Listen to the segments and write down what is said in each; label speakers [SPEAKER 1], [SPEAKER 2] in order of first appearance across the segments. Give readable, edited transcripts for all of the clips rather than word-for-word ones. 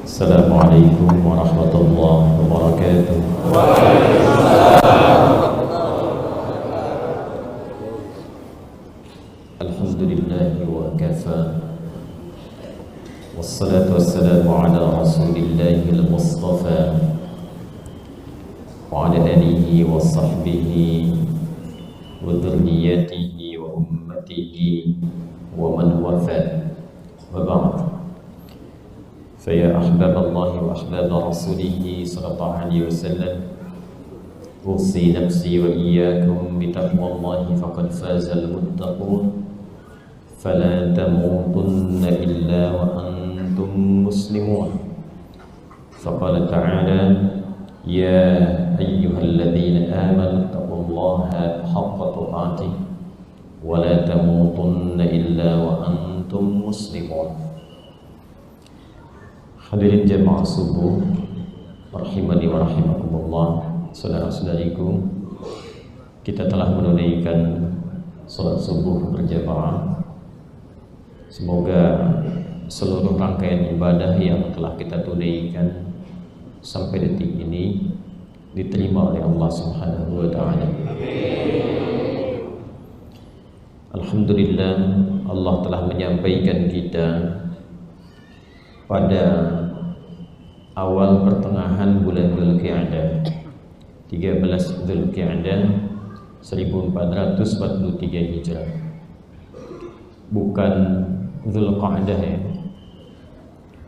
[SPEAKER 1] Assalamualaikum warahmatullahi wabarakatuh. Alhamdulillahi wa kafa. Wassalatu wassalamu ala rasulillahil mustafa wa ala alihi wa sahbihi wa dhurriyyatihi wa ummatihi wa man wafa. Wa ba'd. فيا أحباب الله وأحباب رسوله صلى الله عليه وسلم أوصي نفسي وإياكم بتقوى الله فقد فاز المتقون فلا تموتن إلا وأنتم مسلمون. فقال تعالى يا أيها الذين آمنوا اتقوا الله حق تقاته ولا تموتن إلا وأنتم مسلمون. Hadirin jamaah subuh rahimani wa rahimakumullah, saudara-saudariku, kita telah menunaikan salat subuh berjamaah. Semoga seluruh rangkaian ibadah yang telah kita tunaikan sampai detik ini diterima oleh Allah Subhanahu wa taala. Alhamdulillah, Allah telah menyampaikan kita pada awal pertengahan bulan Dzulqa'dah, 13 Dzulqa'dah 1443 Hijrah. Bukan Dzulqa'dah ya.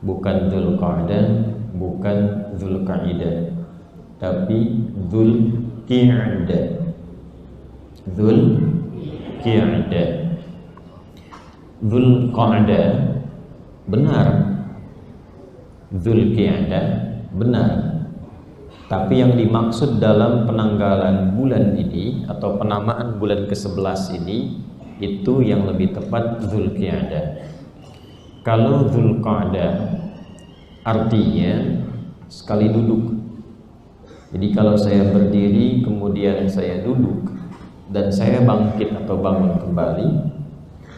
[SPEAKER 1] Bukan Dzulqa'dah, bukan Dzulqa'idah, tapi Dzulqa'dah. Dzulqa'dah. Dzulqa'dah benar, Dzulqa'dah benar, tapi yang dimaksud dalam penanggalan bulan ini atau penamaan bulan ke-11 ini itu yang lebih tepat Dzulqa'dah. Kalau Dzulqa'dah artinya sekali duduk. Jadi kalau saya berdiri kemudian saya duduk dan saya bangkit atau bangun kembali,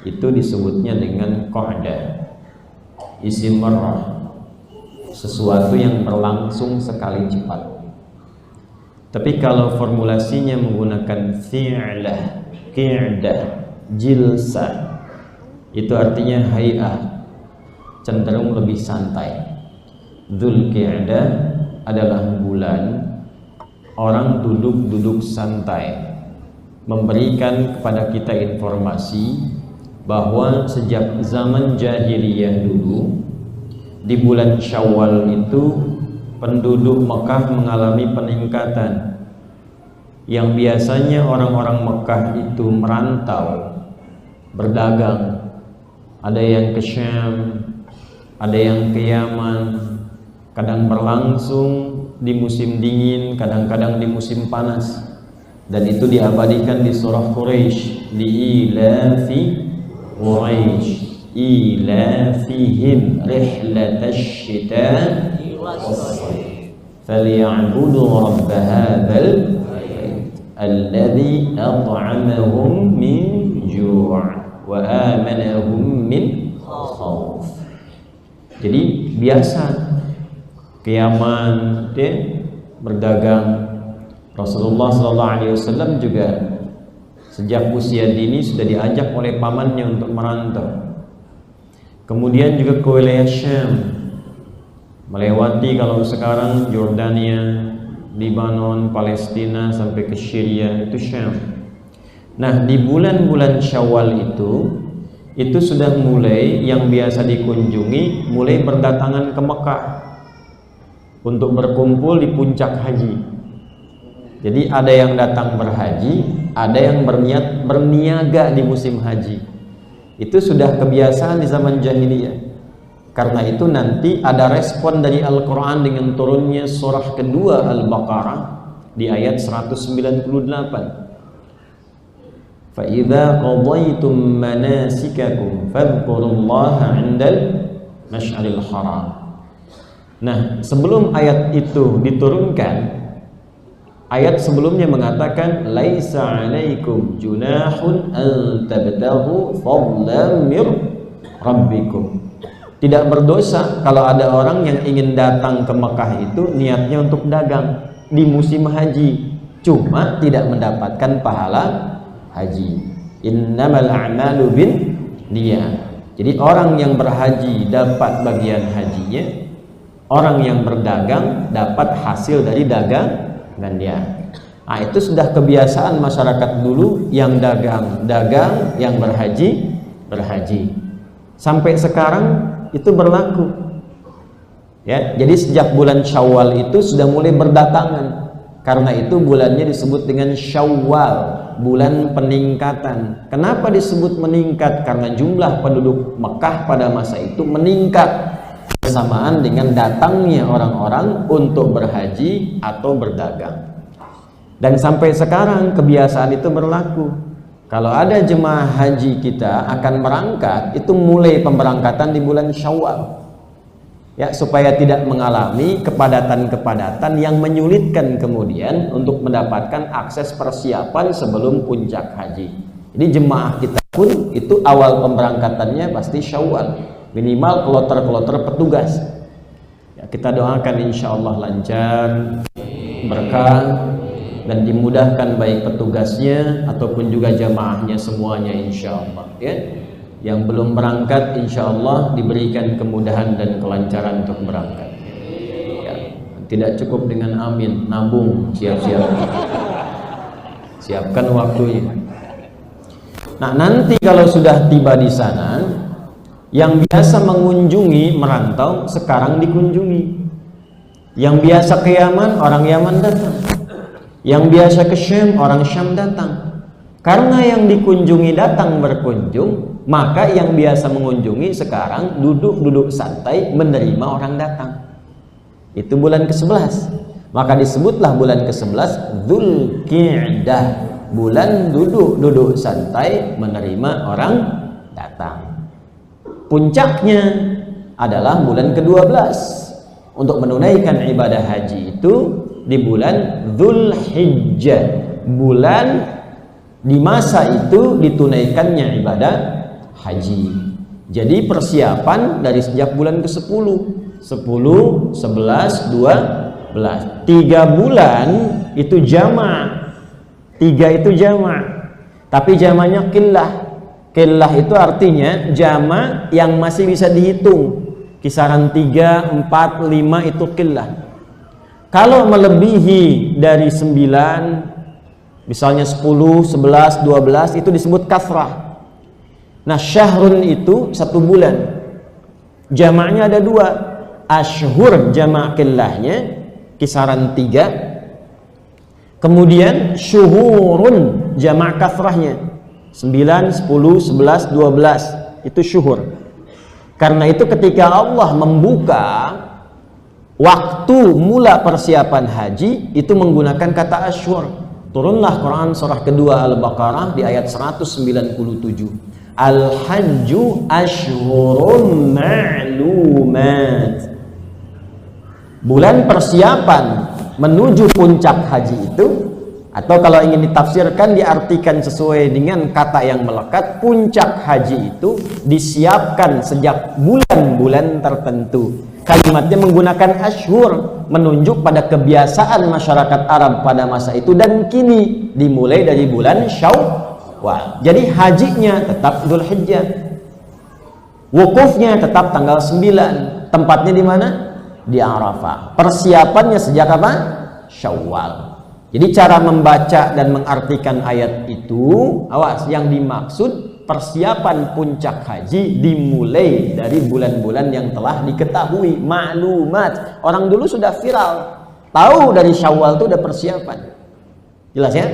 [SPEAKER 1] itu disebutnya dengan qa'dah. Isim marrah, sesuatu yang berlangsung sekali cepat. Tapi kalau formulasinya menggunakan fi'lah, qi'dah, jilsah, itu artinya hay'ah, cenderung lebih santai. Dzulqa'dah adalah bulan orang duduk-duduk santai, memberikan kepada kita informasi bahwa sejak zaman jahiliyah dulu, di bulan Syawal itu penduduk Mekah mengalami peningkatan. Yang biasanya orang-orang Mekah itu merantau, berdagang, ada yang ke Syam, ada yang ke Yaman, kadang berlangsung di musim dingin, kadang-kadang di musim panas. Dan itu diabadikan di surah Quraisy, di ilafi Quraisy ilafihim rihlatash shita'i was-sayf falyabudu rabb hadzal bait alladzi at'amahum min ju' wa amanahum min khauf. Jadi biasa ke Yaman dia berdagang. Rasulullah SAW juga sejak usia dini sudah diajak oleh pamannya untuk merantau. Kemudian juga ke wilayah Syam, melewati kalau sekarang Jordania, Lebanon, Palestina sampai ke Syria, itu Syam. Nah, di bulan-bulan Syawal itu sudah mulai yang biasa dikunjungi, mulai berdatangan ke Mekah untuk berkumpul di puncak haji. Jadi ada yang datang berhaji, ada yang berniat berniaga di musim haji. Itu sudah kebiasaan di zaman jahiliyah. Karena itu nanti ada respon dari Al-Quran dengan turunnya surah kedua Al-Baqarah di ayat 198. فَإِذَا قَضَيْتُمْ مَنَاسِكَكُمْ فَاذْكُرُوا اللَّهَ عِنْدَ الْمَشْعَرِ الْحَرَامِ. Nah, sebelum ayat itu diturunkan, ayat sebelumnya mengatakan laisa 'alaikum junahun an tabtaghu fadlan mir rabbikum. Tidak berdosa kalau ada orang yang ingin datang ke Mekah itu niatnya untuk dagang di musim haji, cuma tidak mendapatkan pahala haji. Innamal a'malu bin niyat. Jadi orang yang berhaji dapat bagian hajinya, orang yang berdagang dapat hasil dari dagangannya. Nah, itu sudah kebiasaan masyarakat dulu, yang dagang, yang berhaji, sampai sekarang itu berlaku. Ya, jadi sejak bulan Syawal itu sudah mulai berdatangan. Karena itu bulannya disebut dengan Syawal, bulan peningkatan. Kenapa disebut meningkat? Karena jumlah penduduk Mekah pada masa itu meningkat bersamaan dengan datangnya orang-orang untuk berhaji atau berdagang. Dan sampai sekarang kebiasaan itu berlaku. Kalau ada jemaah haji kita akan berangkat, itu mulai pemberangkatan di bulan Syawal. Ya, supaya tidak mengalami kepadatan-kepadatan yang menyulitkan kemudian untuk mendapatkan akses persiapan sebelum puncak haji. Jadi jemaah kita pun itu awal pemberangkatannya pasti Syawal, minimal kloter-kloter petugas. Ya, kita doakan insya Allah lancar, berkah, dan dimudahkan baik petugasnya ataupun juga jamaahnya semuanya insya Allah. Ya. Yang belum berangkat insya Allah diberikan kemudahan dan kelancaran untuk berangkat. Ya, tidak cukup dengan amin, nabung, siap-siap. Siapkan waktunya. Nah, nanti kalau sudah tiba di sana, yang biasa mengunjungi merantau sekarang dikunjungi. Yang biasa ke Yaman, orang Yaman datang. Yang biasa ke Syam, orang Syam datang. Karena yang dikunjungi datang berkunjung, maka yang biasa mengunjungi sekarang duduk-duduk santai menerima orang datang. Itu bulan ke-11. Maka disebutlah bulan ke-11 Dzulqa'dah, bulan duduk-duduk santai menerima orang datang. Puncaknya adalah bulan ke-12. Untuk menunaikan ibadah haji itu di bulan Dzulhijjah, bulan di masa itu ditunaikannya ibadah haji. Jadi persiapan dari sejak bulan ke-10, 10, 11, 12. 3 bulan itu jama'. 3 itu jama'. Tapi jamanya qillah. Qillah itu artinya jama' yang masih bisa dihitung. Kisaran 3, 4, 5 itu qillah. Kalau melebihi dari 9, misalnya 10, 11, 12 itu disebut kathrah. Nah, syahrun itu 1 bulan. Jamaknya ada 2. Ashhur jamak qillahnya kisaran 3. Kemudian syuhurun jamak kathrahnya 9, 10, 11, 12 itu syuhur. Karena itu ketika Allah membuka waktu mula persiapan haji itu menggunakan kata ashhur. Turunlah Quran surah kedua Al-Baqarah di ayat 197. Al-hajju ashhurun ma'lumat. Bulan persiapan menuju puncak haji itu, atau kalau ingin ditafsirkan diartikan sesuai dengan kata yang melekat, puncak haji itu disiapkan sejak bulan-bulan tertentu. Kalimatnya menggunakan ashhur, menunjuk pada kebiasaan masyarakat Arab pada masa itu, dan kini dimulai dari bulan Syawal. Jadi hajinya tetap Dzulhijjah, wukufnya tetap tanggal 9. Tempatnya di mana? Di Arafah. Persiapannya sejak apa? Syawal. Jadi cara membaca dan mengartikan ayat itu, awas, yang dimaksud persiapan puncak haji dimulai dari bulan-bulan yang telah diketahui, maklumat. Orang dulu sudah viral, tahu dari Syawal itu udah persiapan. Jelas ya?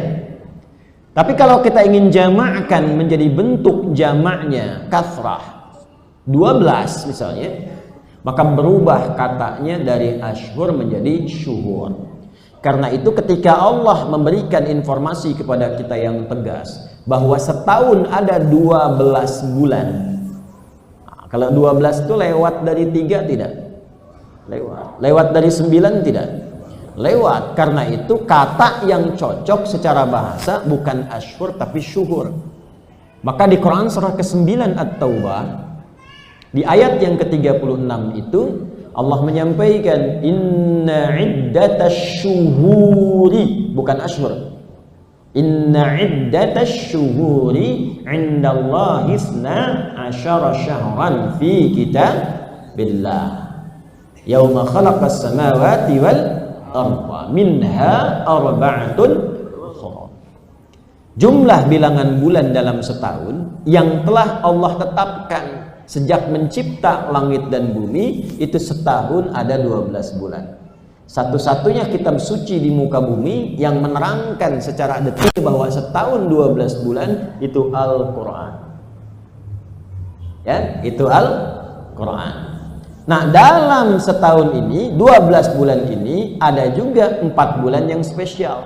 [SPEAKER 1] Tapi kalau kita ingin jamakkan menjadi bentuk jamaknya kathrah 12 misalnya, maka berubah katanya dari ashhur menjadi syuhur. Karena itu ketika Allah memberikan informasi kepada kita yang tegas bahwa setahun ada 12 bulan. Nah, kalau 12 itu lewat dari 3 tidak? Lewat. Lewat dari 9 tidak? Lewat. Karena itu kata yang cocok secara bahasa bukan ashhur tapi syuhur. Maka di Quran surah ke-9 At-Taubah Di ayat yang ke-36 itu Allah menyampaikan inna iddatash syuhuri, bukan ashhur. Inna iddatash syuhuri 'indallahi 12 syahran fi kitabillah yauma khalaqas samawati wal arda minha arba'atun hurum. Jumlah bilangan bulan dalam setahun yang telah Allah tetapkan sejak mencipta langit dan bumi itu setahun ada 12 bulan. Satu-satunya kitab suci di muka bumi yang menerangkan secara detil bahwa setahun 12 bulan itu Al-Quran. Ya, itu Al-Quran. Nah, dalam setahun ini 12 bulan ini ada juga 4 bulan yang spesial.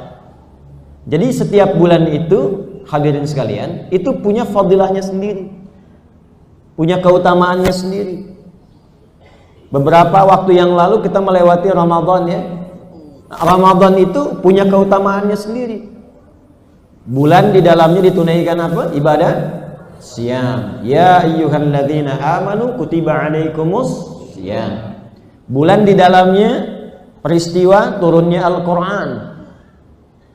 [SPEAKER 1] Jadi setiap bulan itu, hadirin sekalian, itu punya fadilahnya sendiri, punya keutamaannya sendiri. Beberapa waktu yang lalu kita melewati Ramadan ya. Ramadan itu punya keutamaannya sendiri. Bulan di dalamnya ditunaikan apa? Ibadah siyam. Ya ayyuhalladzina amanu kutiba alaikumus siyam. Bulan di dalamnya peristiwa turunnya Al-Quran.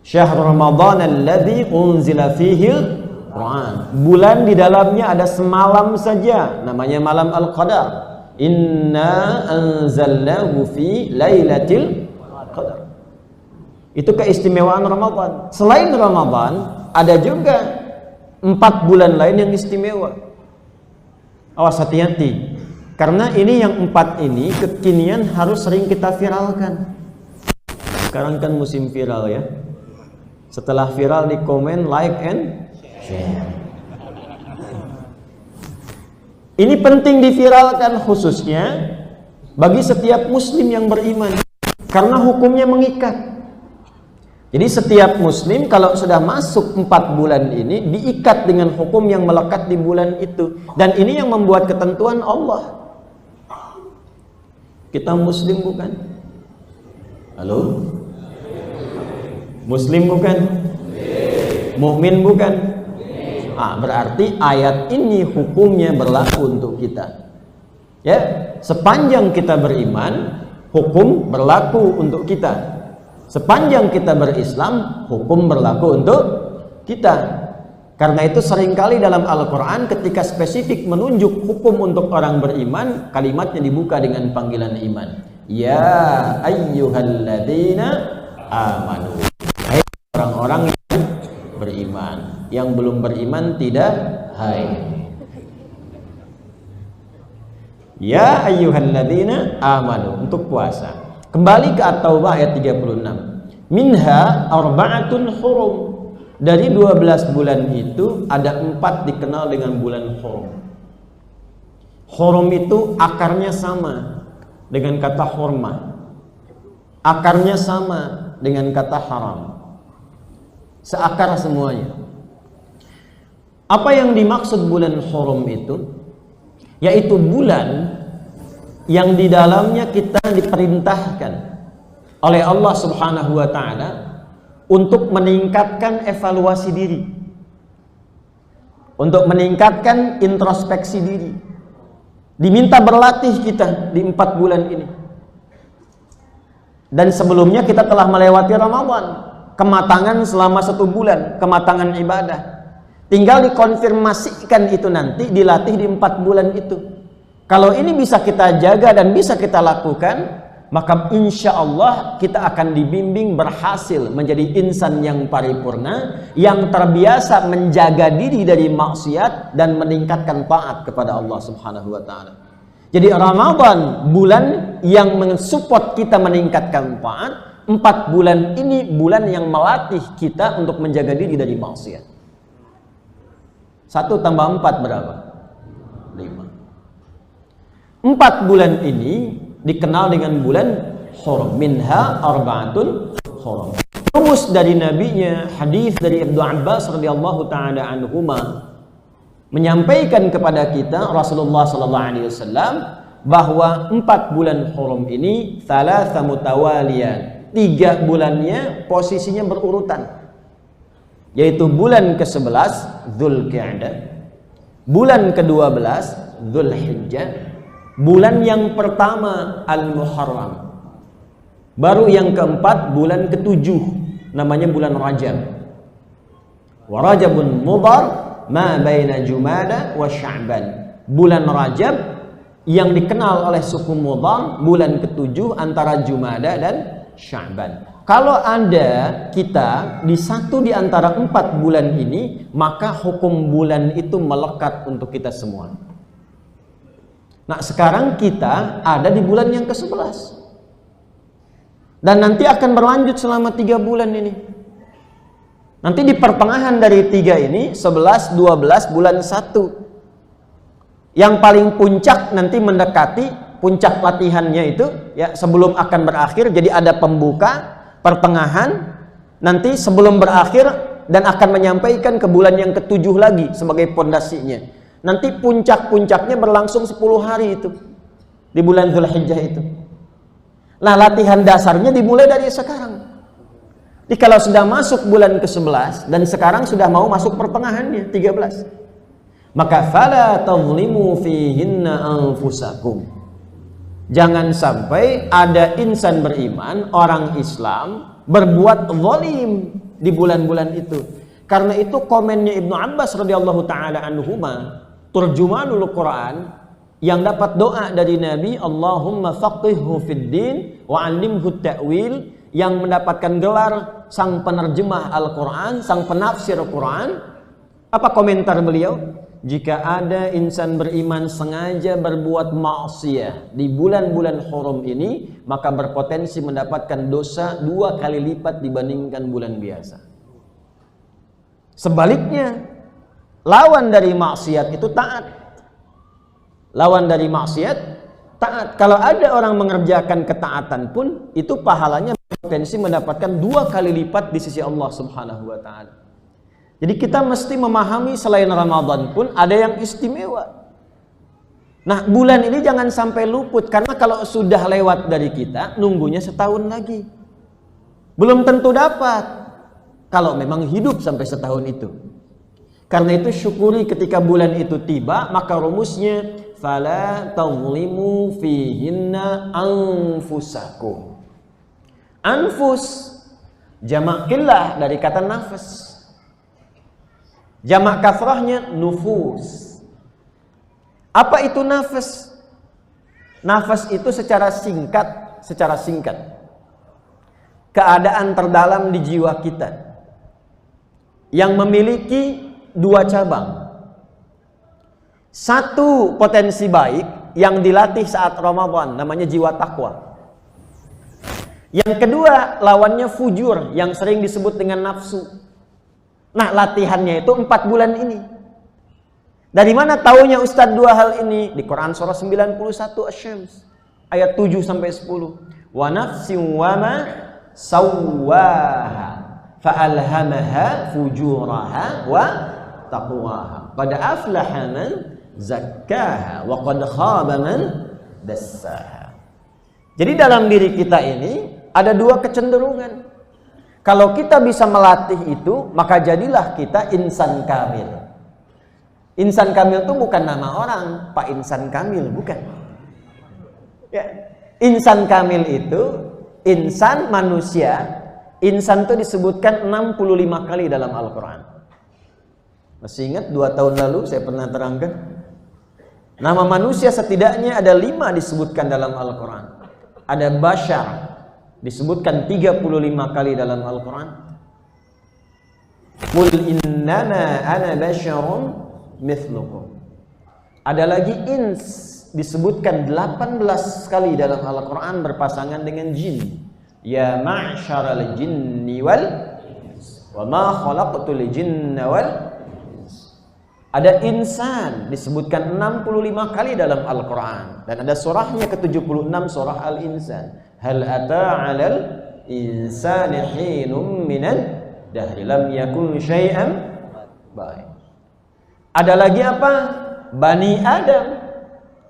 [SPEAKER 1] Syahr Ramadan alladzi unzila fihil Quran. Bulan di dalamnya ada semalam saja, namanya malam Al-Qadar. Inna anzalnahu fi lailatul qadar. Itu keistimewaan Ramadan. Selain Ramadan, ada juga 4 bulan lain yang istimewa. Awas, hati-hati. Karena ini yang 4 ini kekinian harus sering kita viralkan. Sekarang kan musim viral ya. Setelah viral di komen, like and share. Ini penting diviralkan khususnya bagi setiap muslim yang beriman karena hukumnya mengikat. Jadi setiap muslim kalau sudah masuk 4 bulan ini diikat dengan hukum yang melekat di bulan itu, dan ini yang membuat ketentuan Allah. Kita muslim bukan? Halo? Muslim bukan? Mukmin bukan? Berarti ayat ini hukumnya berlaku untuk kita. Ya, sepanjang kita beriman, hukum berlaku untuk kita. Sepanjang kita berislam, hukum berlaku untuk kita. Karena itu seringkali dalam Al-Quran ketika spesifik menunjuk hukum untuk orang beriman, kalimatnya dibuka dengan panggilan iman. Ya ayyuhalladzina amanu. Hai orang-orang yang beriman. Yang belum beriman tidak hai. Ya ayyuhalladzina amanu, untuk puasa. Kembali ke At-Taubah ayat 36. Minha arba'atun hurum. Dari 12 bulan itu ada 4 dikenal dengan bulan hurum. Hurum itu akarnya sama dengan kata hurmah. Akarnya sama dengan kata haram. Seakar semuanya. Apa yang dimaksud bulan hurum itu? Yaitu bulan yang di dalamnya kita diperintahkan oleh Allah Subhanahu wa ta'ala untuk meningkatkan evaluasi diri, untuk meningkatkan introspeksi diri. Diminta berlatih kita di 4 bulan ini. Dan sebelumnya kita telah melewati Ramadan, kematangan selama 1 bulan, kematangan ibadah. Tinggal dikonfirmasikan itu nanti, dilatih di 4 bulan itu. Kalau ini bisa kita jaga dan bisa kita lakukan, maka insya Allah kita akan dibimbing berhasil menjadi insan yang paripurna, yang terbiasa menjaga diri dari maksiat dan meningkatkan taat kepada Allah Subhanahu wa ta'ala. Jadi Ramadan, bulan yang mensupport kita meningkatkan taat. 4 bulan ini bulan yang melatih kita untuk menjaga diri dari maksiat. 1 tambah 4 berapa? 5. 4 bulan ini dikenal dengan bulan hurum. Minha arba'atun hurum. Rumus dari nabinya, hadis dari Ibnu Abbas radhiyallahu taala anhuma menyampaikan kepada kita, Rasulullah sallallahu alaihi wasallam, bahwa 4 bulan hurum ini thalatha mutawaliyan. 3 bulannya posisinya berurutan. Yaitu bulan ke-11 Dzulqa'dah, bulan ke-12 Dzulhijjah, bulan yang pertama Al-Muharram, baru yang keempat bulan ketujuh namanya bulan Rajab. Wa Rajabun Mudhar ma baina Jumada wa Sya'ban. Bulan Rajab yang dikenal oleh suku Mudhar, bulan ketujuh antara Jumada dan Sya'ban. Kalau ada kita di satu di antara 4 bulan ini, maka hukum bulan itu melekat untuk kita semua. Nah, sekarang kita ada di bulan yang ke-11. Dan nanti akan berlanjut selama 3 bulan ini. Nanti di pertengahan dari 3 ini, 11, 12, bulan 1. Yang paling puncak nanti mendekati puncak latihannya itu, ya sebelum akan berakhir, jadi ada pembuka, pertengahan, nanti sebelum berakhir dan akan menyampaikan ke bulan yang ke-7 lagi sebagai pondasinya. Nanti puncak-puncaknya berlangsung 10 hari itu di bulan Dzulhijjah itu. Nah, latihan dasarnya dimulai dari sekarang. Jadi kalau sudah masuk bulan ke-11 dan sekarang sudah mau masuk pertengahannya 13, maka fala tadhlimu fihinna anfusakum. Jangan sampai ada insan beriman, orang Islam berbuat zalim di bulan-bulan itu. Karena itu komennya Ibnu Abbas radhiyallahu taala anhuma, turjumanul Quran, yang dapat doa dari Nabi, Allahumma faqihhu fid din wa 'allimhu ta'wil, yang mendapatkan gelar sang penerjemah Al-Quran, sang penafsir Quran. Apa komentar beliau? Jika ada insan beriman sengaja berbuat maksiat di bulan-bulan hurum ini, maka berpotensi mendapatkan dosa 2 kali lipat dibandingkan bulan biasa. Sebaliknya, lawan dari maksiat itu taat. Lawan dari maksiat taat. Kalau ada orang mengerjakan ketaatan pun, itu pahalanya berpotensi mendapatkan 2 kali lipat di sisi Allah Subhanahu wa taala. Jadi kita mesti memahami selain Ramadan pun ada yang istimewa. Nah, bulan ini jangan sampai luput, karena kalau sudah lewat dari kita, nunggunya setahun lagi. Belum tentu dapat kalau memang hidup sampai setahun itu. Karena itu syukuri ketika bulan itu tiba, maka rumusnya fala tadhlimu fihinna anfusakum. Anfus jamak qillah dari kata nafas. Jamak kafrahnya nufus. Apa itu nafas? Nafas itu secara singkat, keadaan terdalam di jiwa kita yang memiliki 2 cabang. Satu potensi baik yang dilatih saat Ramadan, namanya jiwa takwa. Yang kedua, lawannya fujur yang sering disebut dengan nafsu. Nah, latihannya itu 4 bulan ini. Dari mana taunya Ustadz 2 hal ini? Di Quran surah 91 Asy-Syams ayat 7 sampai 10. Wa nafsin wa ma sawwaha fa'alhamaha fujuraha wa taqwaha. Qad aflaha man zakkaha wa qad khaba man dassaha. Jadi dalam diri kita ini ada 2 kecenderungan. Kalau kita bisa melatih itu, maka jadilah kita insan kamil. Insan kamil itu bukan nama orang, Pak Insan Kamil, bukan. Ya. Insan kamil itu, insan manusia, insan itu disebutkan 65 kali dalam Al-Quran. Masih ingat 2 tahun lalu saya pernah terangkan? Nama manusia setidaknya ada 5 disebutkan dalam Al-Quran. Ada Bashar, disebutkan 35 kali dalam Al-Quran. Qul innama ana basyarum mithlukum. Ada lagi ins, disebutkan 18 kali dalam Al-Quran berpasangan dengan jin. Ya ma'syaral jinni wal wa ma khalaqtul jinna wal. Ada insan, disebutkan 65 kali dalam Al-Quran. Dan ada surahnya ke-76, surah Al-Insan. Hal ata 'alal insani hinum minan dahri lam yakun syai'an baik. Ada lagi apa? Bani Adam,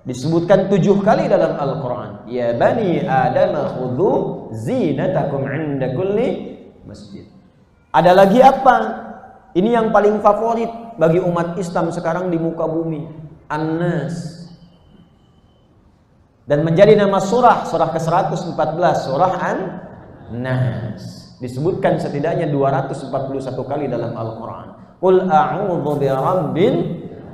[SPEAKER 1] disebutkan 7 kali dalam Al-Quran. Ya bani Adam khudhu zinatakum 'inda kulli masjid. Ada lagi apa? Ini yang paling favorit bagi umat Islam sekarang di muka bumi.
[SPEAKER 2] An-Nas. Dan menjadi nama surah ke-114, surah An-Nas. Disebutkan setidaknya 241 kali dalam Al-Quran. Qul a'udzu birabbin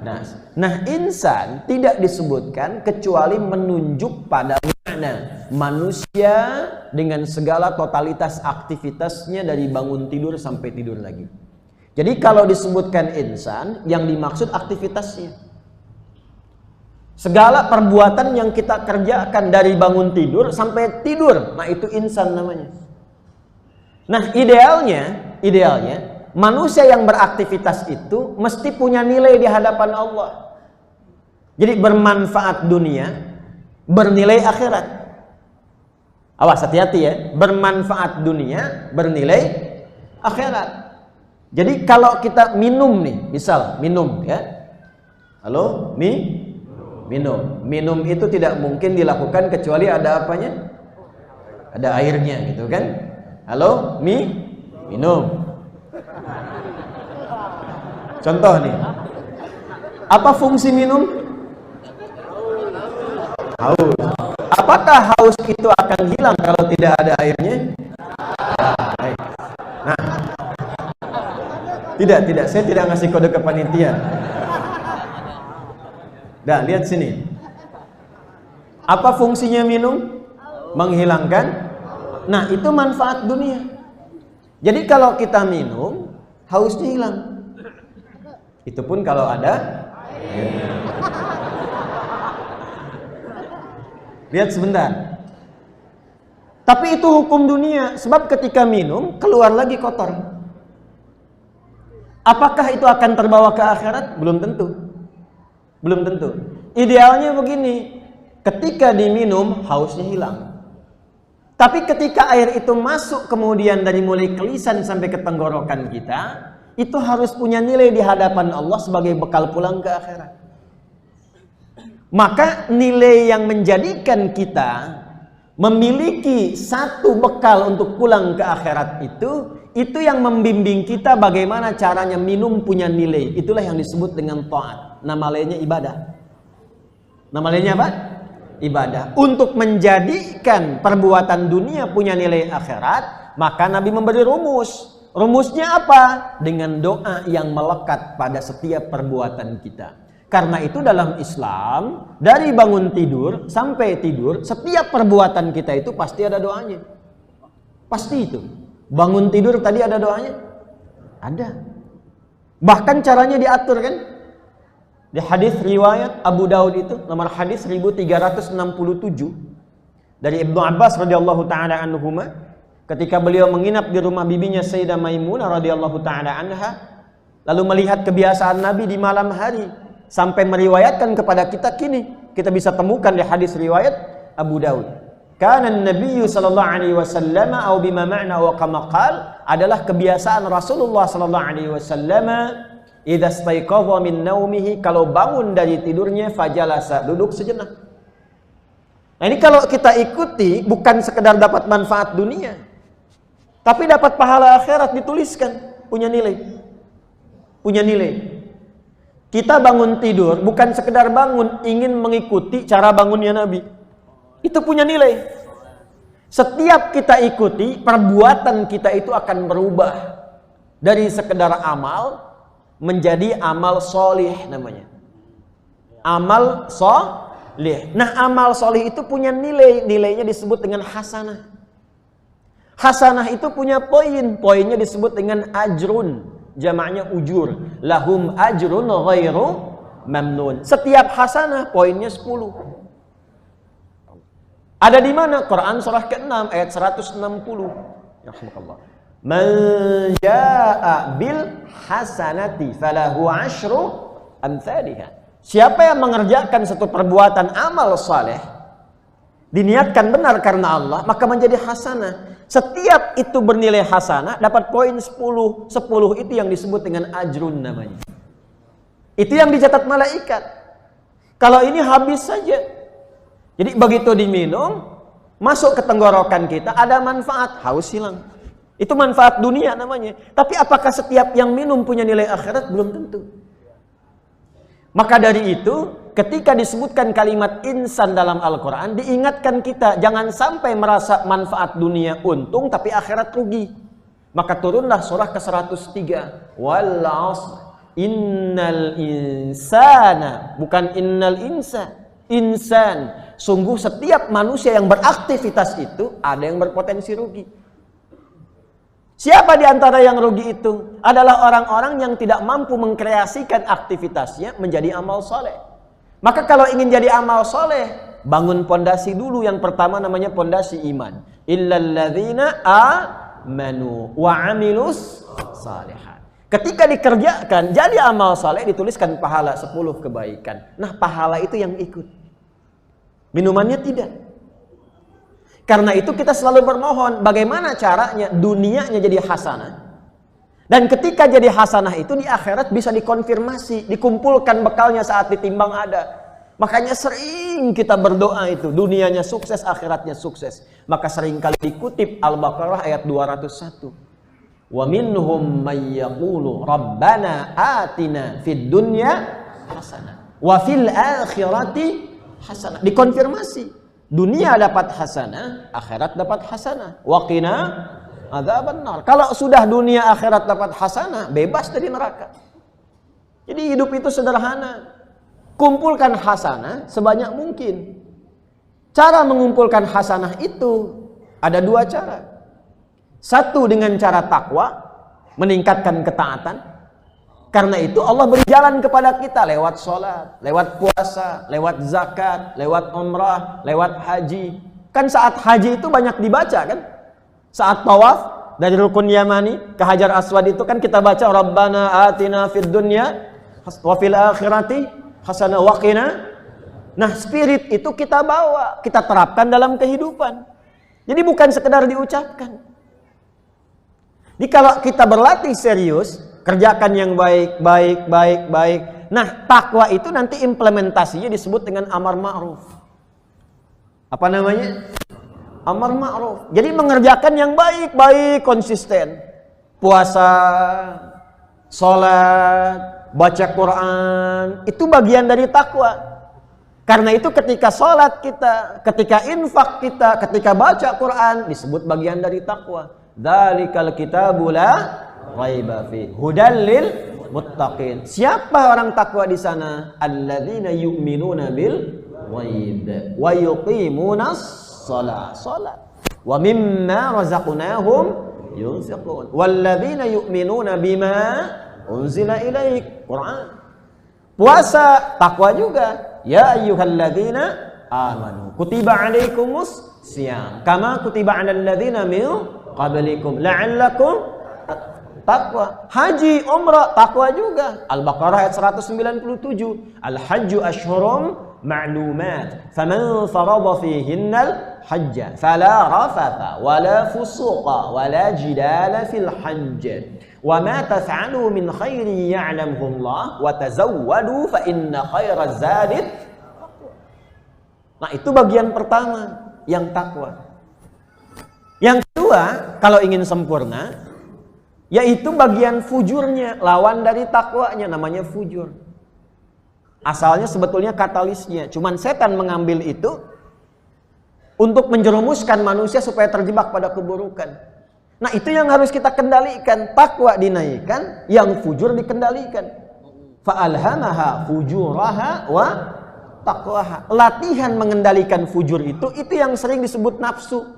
[SPEAKER 2] nas. Nah, insan tidak disebutkan kecuali menunjuk pada makna manusia dengan segala totalitas aktivitasnya dari bangun tidur sampai tidur lagi. Jadi kalau disebutkan insan, yang dimaksud aktivitasnya. Segala perbuatan yang kita kerjakan dari bangun tidur sampai tidur, nah itu insan namanya. Nah, idealnya manusia yang beraktivitas itu mesti punya nilai di hadapan Allah. Jadi bermanfaat dunia, bernilai akhirat. Awas, hati-hati ya, bermanfaat dunia, bernilai akhirat. Jadi kalau kita minum nih, misal minum ya. Halo, minum itu tidak mungkin dilakukan kecuali ada apanya? Ada airnya gitu kan? Halo, minum. Contoh nih. Apa fungsi minum? Haus. Apakah haus itu akan hilang kalau tidak ada airnya? Nah. Tidak, saya tidak ngasih kode ke panitia. Dah, lihat sini. Apa fungsinya minum? Menghilangkan. Nah, itu manfaat dunia. Jadi kalau kita minum, hausnya hilang. Itu pun kalau ada. Lihat sebentar. Tapi itu hukum dunia. Sebab ketika minum, keluar lagi kotor. Apakah itu akan terbawa ke akhirat? Belum tentu. Belum tentu. Idealnya begini, ketika diminum hausnya hilang. Tapi ketika air itu masuk kemudian dari mulai kelisan sampai ke tenggorokan kita, itu harus punya nilai di hadapan Allah sebagai bekal pulang ke akhirat. Maka nilai yang menjadikan kita memiliki satu bekal untuk pulang ke akhirat itu yang membimbing kita bagaimana caranya minum punya nilai. Itulah yang disebut dengan ta'at. Nama lainnya ibadah. Nama lainnya apa? Ibadah. Untuk menjadikan perbuatan dunia punya nilai akhirat, maka Nabi memberi rumus. Rumusnya apa? Dengan doa yang melekat pada setiap perbuatan kita. Karena itu dalam Islam, dari bangun tidur sampai tidur, setiap perbuatan kita itu pasti ada doanya. Pasti itu. Bangun tidur tadi ada doanya? Ada. Bahkan caranya diatur kan? Di hadis riwayat Abu Daud itu nomor hadis 1367 dari Ibnu Abbas radhiyallahu taala anhuma, ketika beliau menginap di rumah bibinya Sayyidah Maimunah radhiyallahu taala anha, lalu melihat kebiasaan Nabi di malam hari sampai meriwayatkan kepada kita kini kita bisa temukan di hadis riwayat Abu Daud. Kana an-nabiy sallallahu alaihi wasallam atau bima ma'na wa kama qala, adalah kebiasaan Rasulullah sallallahu alaihi wasallam idza staiqadha min naumihi, kalau bangun dari tidurnya fajalasa, duduk sejenak. Nah, ini kalau kita ikuti bukan sekedar dapat manfaat dunia, tapi dapat pahala akhirat, dituliskan, punya nilai. Punya nilai. Kita bangun tidur bukan sekedar bangun ingin mengikuti cara bangunnya Nabi. Itu punya nilai. Setiap kita ikuti, perbuatan kita itu akan berubah dari sekedar amal menjadi amal solih namanya. Amal solih. Nah, amal solih itu punya nilai. Nilainya disebut dengan hasanah. Hasanah itu punya poin. Poinnya disebut dengan ajrun. Jamaknya ujur. Lahum ajrun ghairu mamnun. Setiap hasanah poinnya 10. Ada di mana? Quran surah ke-6 ayat 160. Yarhamukallah. Man jaa'a bil hasanati falahu asyru amsalihha. Siapa yang mengerjakan satu perbuatan amal saleh, diniatkan benar karena Allah, maka menjadi hasanah. Setiap itu bernilai hasanah, dapat poin 10. 10 itu yang disebut dengan ajrun namanya. Itu yang dicatat malaikat. Kalau ini habis saja. Jadi begitu diminum, masuk ke tenggorokan kita, ada manfaat, haus hilang. Itu manfaat dunia namanya. Tapi apakah setiap yang minum punya nilai akhirat? Belum tentu. Maka dari itu, ketika disebutkan kalimat insan dalam Al-Quran, diingatkan kita jangan sampai merasa manfaat dunia untung tapi akhirat rugi. Maka turunlah surah ke-103. Wal 'asr innal insana, bukan innal insan. Sungguh setiap manusia yang beraktivitas itu ada yang berpotensi rugi. Siapa di antara yang rugi itu? Adalah orang-orang yang tidak mampu mengkreasikan aktivitasnya menjadi amal soleh. Maka kalau ingin jadi amal soleh, bangun pondasi dulu. Yang pertama namanya pondasi iman. Illalladzina amanu wa amilus salihat. Ketika dikerjakan, jadi amal soleh, dituliskan pahala 10 kebaikan. Nah, pahala itu yang ikut. Minumannya tidak. Karena itu kita selalu bermohon, bagaimana caranya dunianya jadi hasanah. Dan ketika jadi hasanah itu di akhirat bisa dikonfirmasi, dikumpulkan bekalnya saat ditimbang ada. Makanya sering kita berdoa itu, dunianya sukses, akhiratnya sukses. Maka sering kali dikutip Al-Baqarah ayat 201. Wa minhum may yaqulu rabbana atina fid dunya hasanah wa fil akhirati hasanah. Dikonfirmasi. Dunia dapat hasanah, akhirat dapat hasanah. Wa qina adzabannar. Kalau sudah dunia akhirat dapat hasanah, bebas dari neraka. Jadi hidup itu sederhana. Kumpulkan hasanah sebanyak mungkin. Cara mengumpulkan hasanah itu ada 2 cara. Satu dengan cara takwa, meningkatkan ketaatan. Karena itu Allah beri jalan kepada kita lewat sholat, lewat puasa, lewat zakat, lewat umrah, lewat haji. Kan saat haji itu banyak dibaca kan? Saat tawaf dari rukun Yamani ke Hajar Aswad itu kan kita baca Rabbana atina fid dunya wa fil akhirati hasanah wa qina. Nah, spirit itu kita bawa, kita terapkan dalam kehidupan. Jadi bukan sekedar diucapkan. Jadi kalau kita berlatih serius, kerjakan yang baik. Nah, takwa itu nanti implementasinya disebut dengan amar ma'ruf. Apa namanya? Amar ma'ruf. Jadi mengerjakan yang baik, konsisten. Puasa, sholat, baca Quran, itu bagian dari takwa. Karena itu ketika sholat kita, ketika infak kita, ketika baca Quran, disebut bagian dari takwa. Dzalikal kitabu la raiba fi hudal lil muttaqin. Siapa orang takwa di sana? Alladzina yu'minuna bil ghaib wa yuqimunas shalah. Wa mimma razaqnahum yunfiqun. Walladzina yu'minuna bima unzila ilaik. Quran. Puasa, takwa juga. Ya ayyuhalladzina amanu kutiba alaikumus syiyam kama kutiba 'alal ladzina min qablikum la'allakum takwa. Haji, umrah, takwa juga. Al-Baqarah ayat 197. Al-hajju ashhurum ma'lumat. Faman farada fihinnal hajja fala rafatha wala fusuqa wala jidala fil hajj. Wa ma taf'alu min khairin ya'lamhu Allah wa tazawwadu fa inna khairaz zadi. Nah, itu bagian pertama yang takwa. Yang kedua, kalau ingin sempurna, yaitu bagian fujurnya, lawan dari takwanya, namanya fujur. Asalnya sebetulnya katalisnya, cuman setan mengambil itu untuk menjerumuskan manusia supaya terjebak pada keburukan. Nah, itu yang harus kita kendalikan. Takwa dinaikkan, yang fujur dikendalikan. Fa'alhamaha fujuraha wa taqwaha. Latihan mengendalikan fujur itu yang sering disebut nafsu.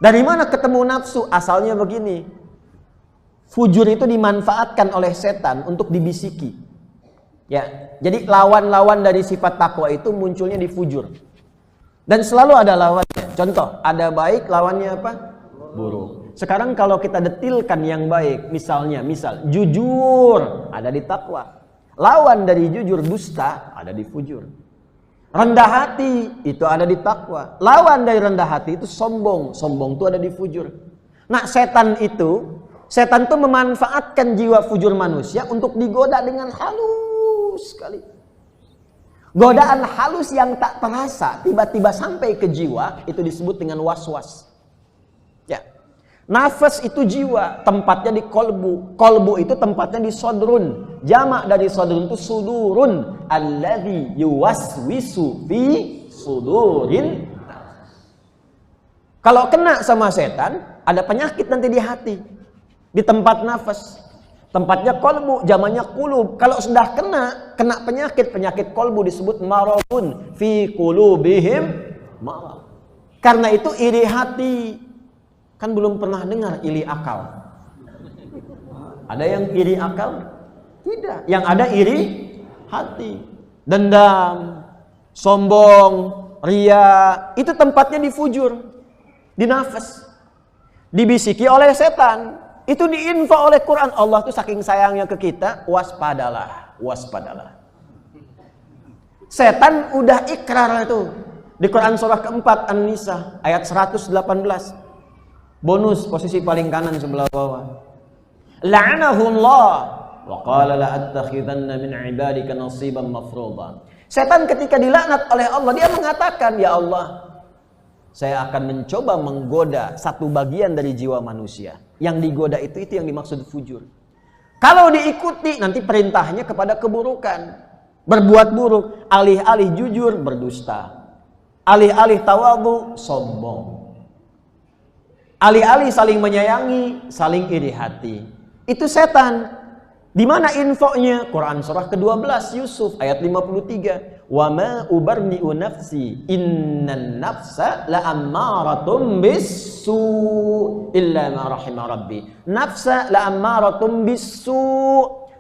[SPEAKER 2] Dari mana ketemu nafsu? Asalnya begini. Fujur itu dimanfaatkan oleh setan untuk dibisiki. Ya, jadi lawan-lawan dari sifat takwa itu munculnya di fujur. Dan selalu ada lawannya. Contoh, ada baik, lawannya apa? Buruk. Sekarang kalau kita detilkan yang baik, misal jujur ada di takwa. Lawan dari jujur, dusta, ada di fujur. Rendah hati itu ada di takwa. Lawan dari rendah hati itu sombong. Sombong itu ada di fujur. Nah, setan itu memanfaatkan jiwa fujur manusia untuk digoda dengan halus sekali. Godaan halus yang tak terasa tiba-tiba sampai ke jiwa itu disebut dengan was-was. Ya. Nafas itu jiwa, tempatnya di kolbu. Kolbu itu tempatnya di sodrun. Jamak dari sodrun itu sudurun. Alladzi yuwaswisu fi sudurin. Kalau kena sama setan, ada penyakit nanti di hati. Di tempat nafas. Tempatnya kolbu, jamaknya kulub. Kalau sudah kena penyakit kolbu disebut maradun fi qulubihim marad. Karena itu iri hati. Kan belum pernah dengar iri akal. Ada yang iri akal? Tidak. Yang ada iri hati. Dendam, sombong, ria, itu tempatnya di fujur, di nafas. Dibisiki oleh setan. Itu diinfo oleh Quran. Allah tuh saking sayangnya ke kita, waspadalah, waspadalah. Setan udah ikrar itu. Di Quran surah keempat An-Nisa ayat 118. Bonus posisi paling kanan sebelah bawah. La'anahullah wa qala la'attakhidanna min 'ibadika nasiban mafruḍa. Setan ketika dilaknat oleh Allah, dia mengatakan, ya Allah, saya akan mencoba menggoda satu bagian dari jiwa manusia. Yang digoda itu yang dimaksud fujur. Kalau diikuti nanti perintahnya kepada keburukan, berbuat buruk, alih-alih jujur berdusta, alih-alih tawadhu sombong, alih-alih saling menyayangi, saling iri hati. Itu setan. Di mana infonya? Quran surah ke-12 Yusuf ayat 53. Wa ma ubarni'u nafsi innan nafsa la'ammaratum bisu illa ma rahima rabbi. Nafsa la'ammaratum bisu.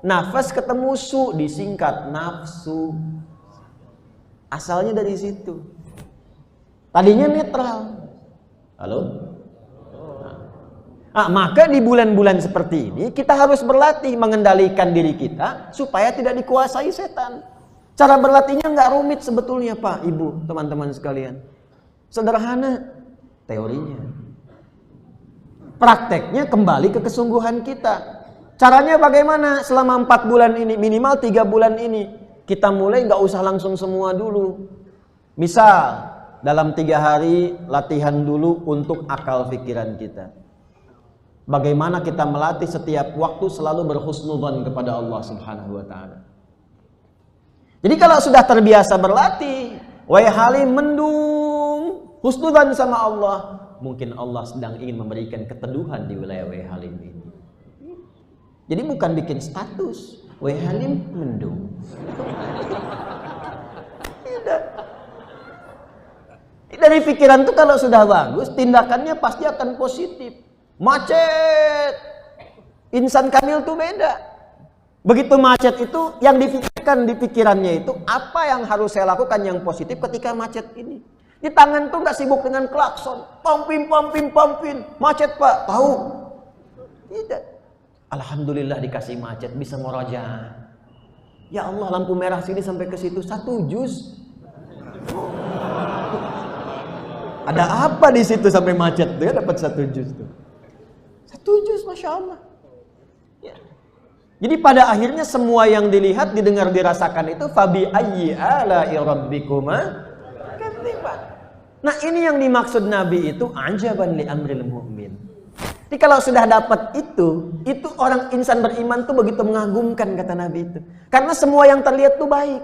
[SPEAKER 2] Nafas ketemu su disingkat nafsu. Asalnya dari situ. Tadinya netral. Halo? Maka di bulan-bulan seperti ini kita harus berlatih mengendalikan diri kita supaya tidak dikuasai setan. Cara berlatihnya nggak rumit sebetulnya Pak, Ibu, teman-teman sekalian. Sederhana teorinya. Prakteknya kembali ke kesungguhan kita. Caranya bagaimana? Selama 4 bulan ini, minimal 3 bulan ini, kita mulai nggak usah langsung semua dulu. Misal, dalam 3 hari latihan dulu untuk akal pikiran kita. Bagaimana kita melatih setiap waktu selalu berhusnudzon kepada Allah Subhanahu wa taala. Jadi kalau sudah terbiasa berlatih, wahai halim mendung, husnudzon sama Allah, mungkin Allah sedang ingin memberikan keteduhan di wilayah wahai halim ini. Jadi bukan bikin status, wahai halim mendung. Tidak. Dari pikiran itu kalau sudah bagus, tindakannya pasti akan positif. Macet, insan kamil tuh beda. Begitu macet itu, yang difikirkan di pikirannya itu apa yang harus saya lakukan yang positif ketika macet ini. Di tangan tuh nggak sibuk dengan klakson, pompin, macet Pak, tahu? Tidak. Alhamdulillah dikasih macet, bisa murajaah. Ya Allah, lampu merah sini sampai ke situ 1 juz. Ada apa di situ sampai macet? Dia dapat 1 juz tuh. 1 juz, Masya Allah. Ya. Jadi pada akhirnya semua yang dilihat, didengar, dirasakan itu fabi ayyi ala'i rabbikuma kadziban. Nah ini yang dimaksud Nabi itu ajaban li amril mu'min. Jadi kalau sudah dapat itu orang insan beriman tuh begitu mengagumkan kata Nabi itu. Karena semua yang terlihat tuh baik.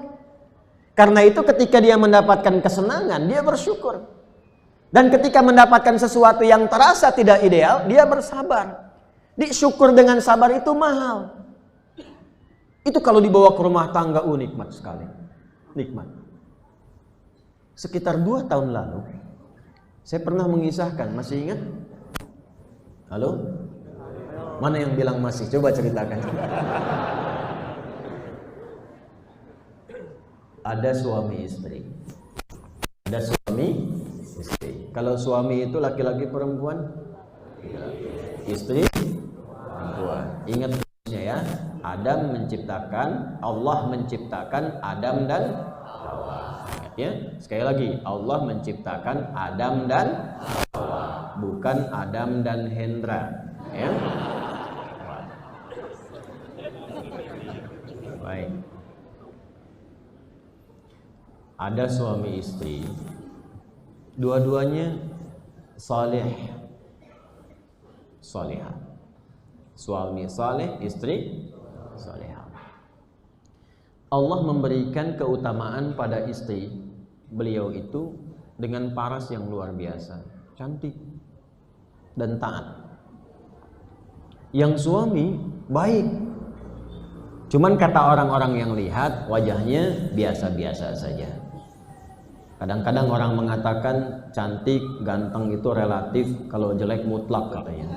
[SPEAKER 2] Karena itu ketika dia mendapatkan kesenangan, dia bersyukur. Dan ketika mendapatkan sesuatu yang terasa tidak ideal, dia bersabar. Syukur dengan sabar itu mahal. Itu kalau dibawa ke rumah tangga, nikmat sekali. Nikmat. Sekitar 2 tahun lalu, saya pernah mengisahkan, masih ingat? Halo? Mana yang bilang masih? Coba ceritakan. Ada suami istri. Ada suami istri. Kalau suami itu laki-laki perempuan? Istri perempuan. Ingat terusnya ya. Allah menciptakan Adam dan Hawa. Ya, sekali lagi, Allah menciptakan Adam dan Hawa, bukan Adam dan Hendra. Ya. Baik. Ada suami istri. Dua-duanya saleh. salihah. Suami saleh, istri salihah. Allah memberikan keutamaan pada istri beliau itu dengan paras yang luar biasa, cantik dan taat. Yang suami baik, cuman kata orang-orang yang lihat wajahnya biasa-biasa saja. Kadang-kadang orang mengatakan cantik, ganteng itu relatif, kalau jelek mutlak katanya.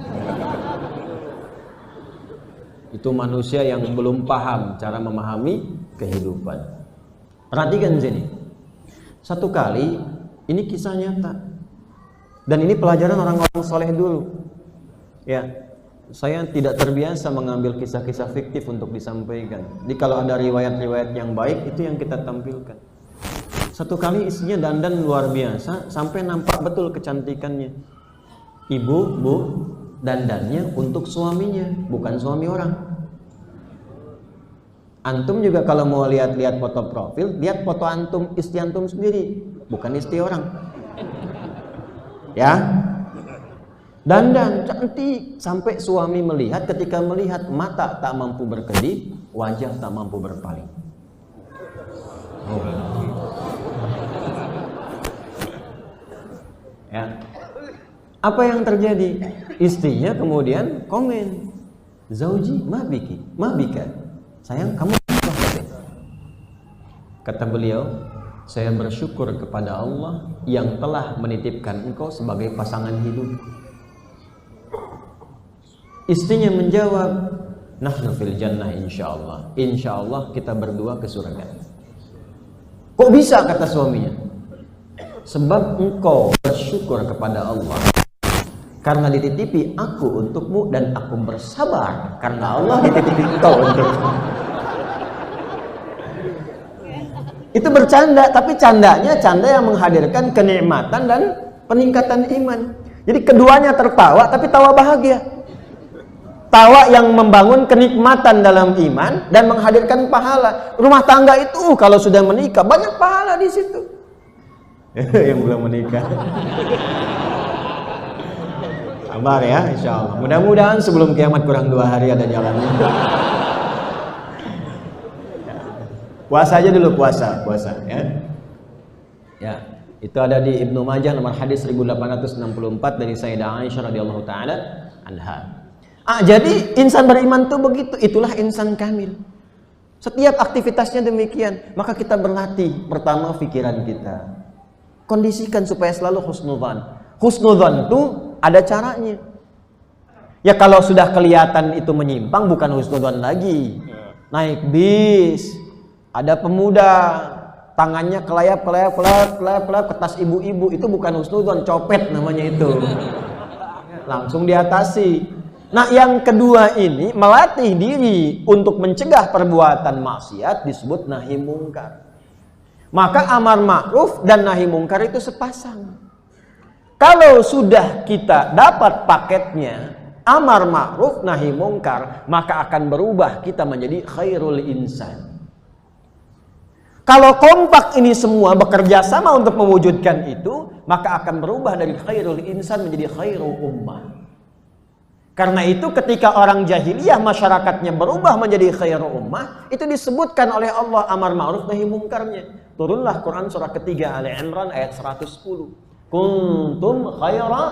[SPEAKER 2] Itu manusia yang belum paham cara memahami kehidupan. Perhatikan sini. Satu kali, ini kisah nyata. Dan ini pelajaran orang-orang soleh dulu. Ya. Saya tidak terbiasa mengambil kisah-kisah fiktif untuk disampaikan. Jadi kalau ada riwayat-riwayat yang baik, itu yang kita tampilkan. Satu kali istrinya dandan luar biasa sampai nampak betul kecantikannya. Ibu, bu, dandannya untuk suaminya, bukan suami orang. Antum juga kalau mau lihat-lihat foto profil, lihat foto antum, istri antum sendiri, bukan istri orang. Ya. Dandan cantik sampai suami melihat, ketika melihat mata tak mampu berkedip, wajah tak mampu berpaling. Ya. Apa yang terjadi? Istrinya kemudian komen, "Zauji ma bika." Sayang, kamu apa? Kata beliau, "Saya bersyukur kepada Allah yang telah menitipkan engkau sebagai pasangan hidup." Istrinya menjawab, "Nahnu fil jannah insyaallah. Insyaallah kita berdua ke surga." Kok bisa, kata suaminya? Sebab engkau bersyukur kepada Allah karena dititipi aku untukmu, dan aku bersabar karena Allah dititipi engkau untukmu. Itu bercanda, tapi candanya canda yang menghadirkan kenikmatan dan peningkatan iman. Jadi keduanya tertawa, tapi tawa bahagia. Tawa yang membangun kenikmatan dalam iman dan menghadirkan pahala. Rumah tangga itu kalau sudah menikah banyak pahala di situ. Yang belum menikah. Sabar ya, insya Allah. Mudah-mudahan sebelum kiamat kurang 2 hari ada jalannya. Puasa aja dulu, puasa ya. Ya, itu ada di Ibnu Majah nomor hadis 1864 dari Sayyidah Aisyah radhiyallahu taala anha. Jadi insan beriman tuh begitu, itulah insan kamil. Setiap aktivitasnya demikian. Maka kita berlatih pertama pikiran kita. Kondisikan supaya selalu husnudzan. Husnudzan tuh ada caranya. Ya kalau sudah kelihatan itu menyimpang, bukan husnudzan lagi. Naik bis, ada pemuda tangannya kelayap ke tas ibu-ibu, itu bukan husnudzan, copet namanya itu. Langsung diatasi. Nah, yang kedua ini melatih diri untuk mencegah perbuatan maksiat disebut nahi mungkar. Maka amar ma'ruf dan nahi mungkar itu sepasang. Kalau sudah kita dapat paketnya amar ma'ruf nahi mungkar, maka akan berubah kita menjadi khairul insan. Kalau kompak ini semua bekerja sama untuk mewujudkan itu, maka akan berubah dari khairul insan menjadi khairul ummah. Karena itu ketika orang jahiliyah masyarakatnya berubah menjadi khairul ummah, itu disebutkan oleh Allah amar ma'ruf nahi mungkarnya. Turunlah Quran surah ketiga Ali Imran ayat 110. Kuntum khaira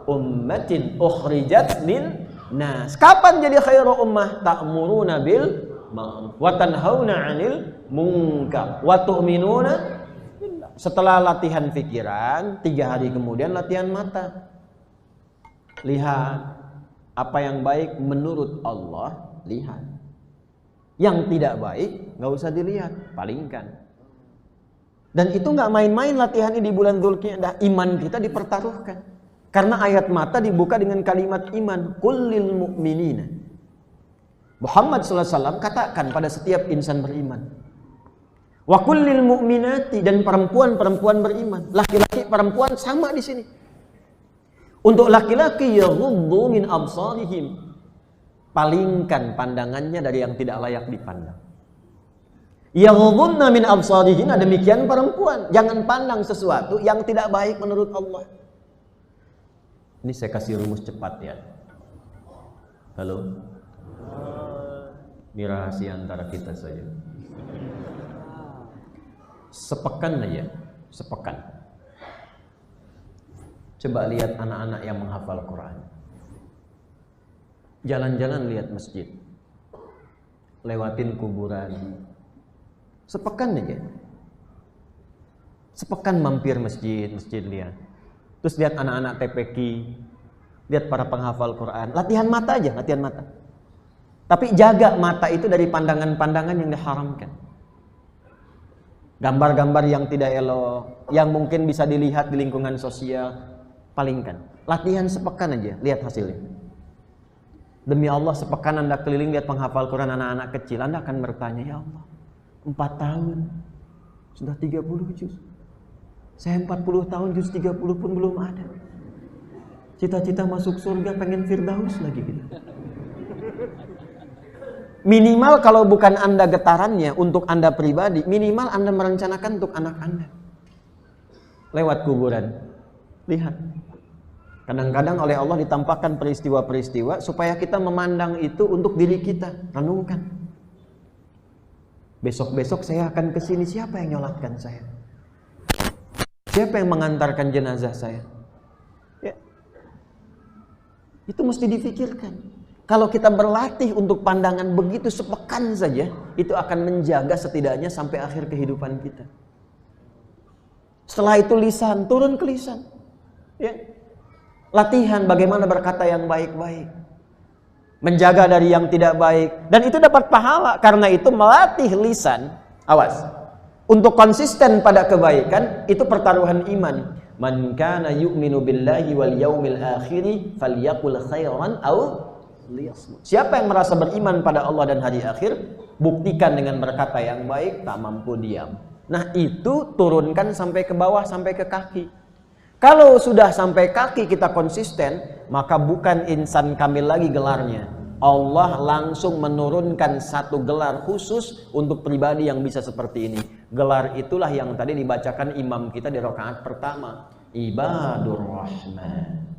[SPEAKER 2] ummatin ukhrijat lin nas. Kapan jadi khairul ummah? Ta'muruna bil ma'ruf wa tanhauna 'anil munkar wa tu'minuna billah. Setelah latihan pikiran, 3 hari kemudian latihan mata. Lihat apa yang baik menurut Allah, lihat. Yang tidak baik nggak usah dilihat, palingkan. Dan itu nggak main-main latihan ini di bulan Dzulqa'dah. Iman kita dipertaruhkan. Karena ayat mata dibuka dengan kalimat iman. Kullil mu'minina. Muhammad SAW katakan pada setiap insan beriman. Wa kullil mu'minati, dan perempuan-perempuan beriman. Laki-laki perempuan sama di sini. Untuk laki-laki yaghuddu min absarihim, palingkan pandangannya dari yang tidak layak dipandang. Yaghudduna min absarihin, demikian perempuan, jangan pandang sesuatu yang tidak baik menurut Allah. Ini saya kasih rumus cepat ya. Halo? Ini rahasia antara kita saja. Sepekan aja, sepekan. Coba lihat anak-anak yang menghafal Quran. Jalan-jalan lihat masjid. Lewatin kuburan. Sepekan aja. Sepekan mampir masjid lihat. Terus lihat anak-anak TPQ, lihat para penghafal Quran. Latihan mata aja, latihan mata. Tapi jaga mata itu dari pandangan-pandangan yang diharamkan. Gambar-gambar yang tidak elok, yang mungkin bisa dilihat di lingkungan sosial, palingkan. Latihan sepekan aja, lihat hasilnya. Demi Allah, sepekan Anda keliling lihat penghafal Quran anak-anak kecil, Anda akan bertanya, ya Allah, 4 tahun sudah 30 juz. Saya 40 tahun juz 30 pun belum ada. Cita-cita masuk surga, pengen Firdaus lagi gitu. Minimal kalau bukan Anda getarannya untuk Anda pribadi, minimal Anda merencanakan untuk anak Anda. Lewat kuburan, lihat. Kadang-kadang oleh Allah ditampakkan peristiwa-peristiwa supaya kita memandang itu untuk diri kita, renungkan. Besok-besok saya akan ke sini, siapa yang nyolatkan saya? Siapa yang mengantarkan jenazah saya? Ya. Itu mesti difikirkan. Kalau kita berlatih untuk pandangan begitu sepekan saja, itu akan menjaga setidaknya sampai akhir kehidupan kita. Setelah itu lisan, turun ke lisan. Ya. Latihan bagaimana berkata yang baik-baik. Menjaga dari yang tidak baik. Dan itu dapat pahala. Karena itu melatih lisan. Awas. Untuk konsisten pada kebaikan, itu pertaruhan iman. Man kana yu'minu billahi wal yaumil akhiri falyaqul khairan aw liyasmut. Siapa yang merasa beriman pada Allah dan hari akhir, buktikan dengan berkata yang baik, tak mampu diam. Nah, itu turunkan sampai ke bawah, sampai ke kaki. Kalau sudah sampai kaki kita konsisten, maka bukan insan kamil lagi gelarnya. Allah langsung menurunkan satu gelar khusus untuk pribadi yang bisa seperti ini. Gelar itulah yang tadi dibacakan imam kita di rakaat pertama. Ibadur Rahman.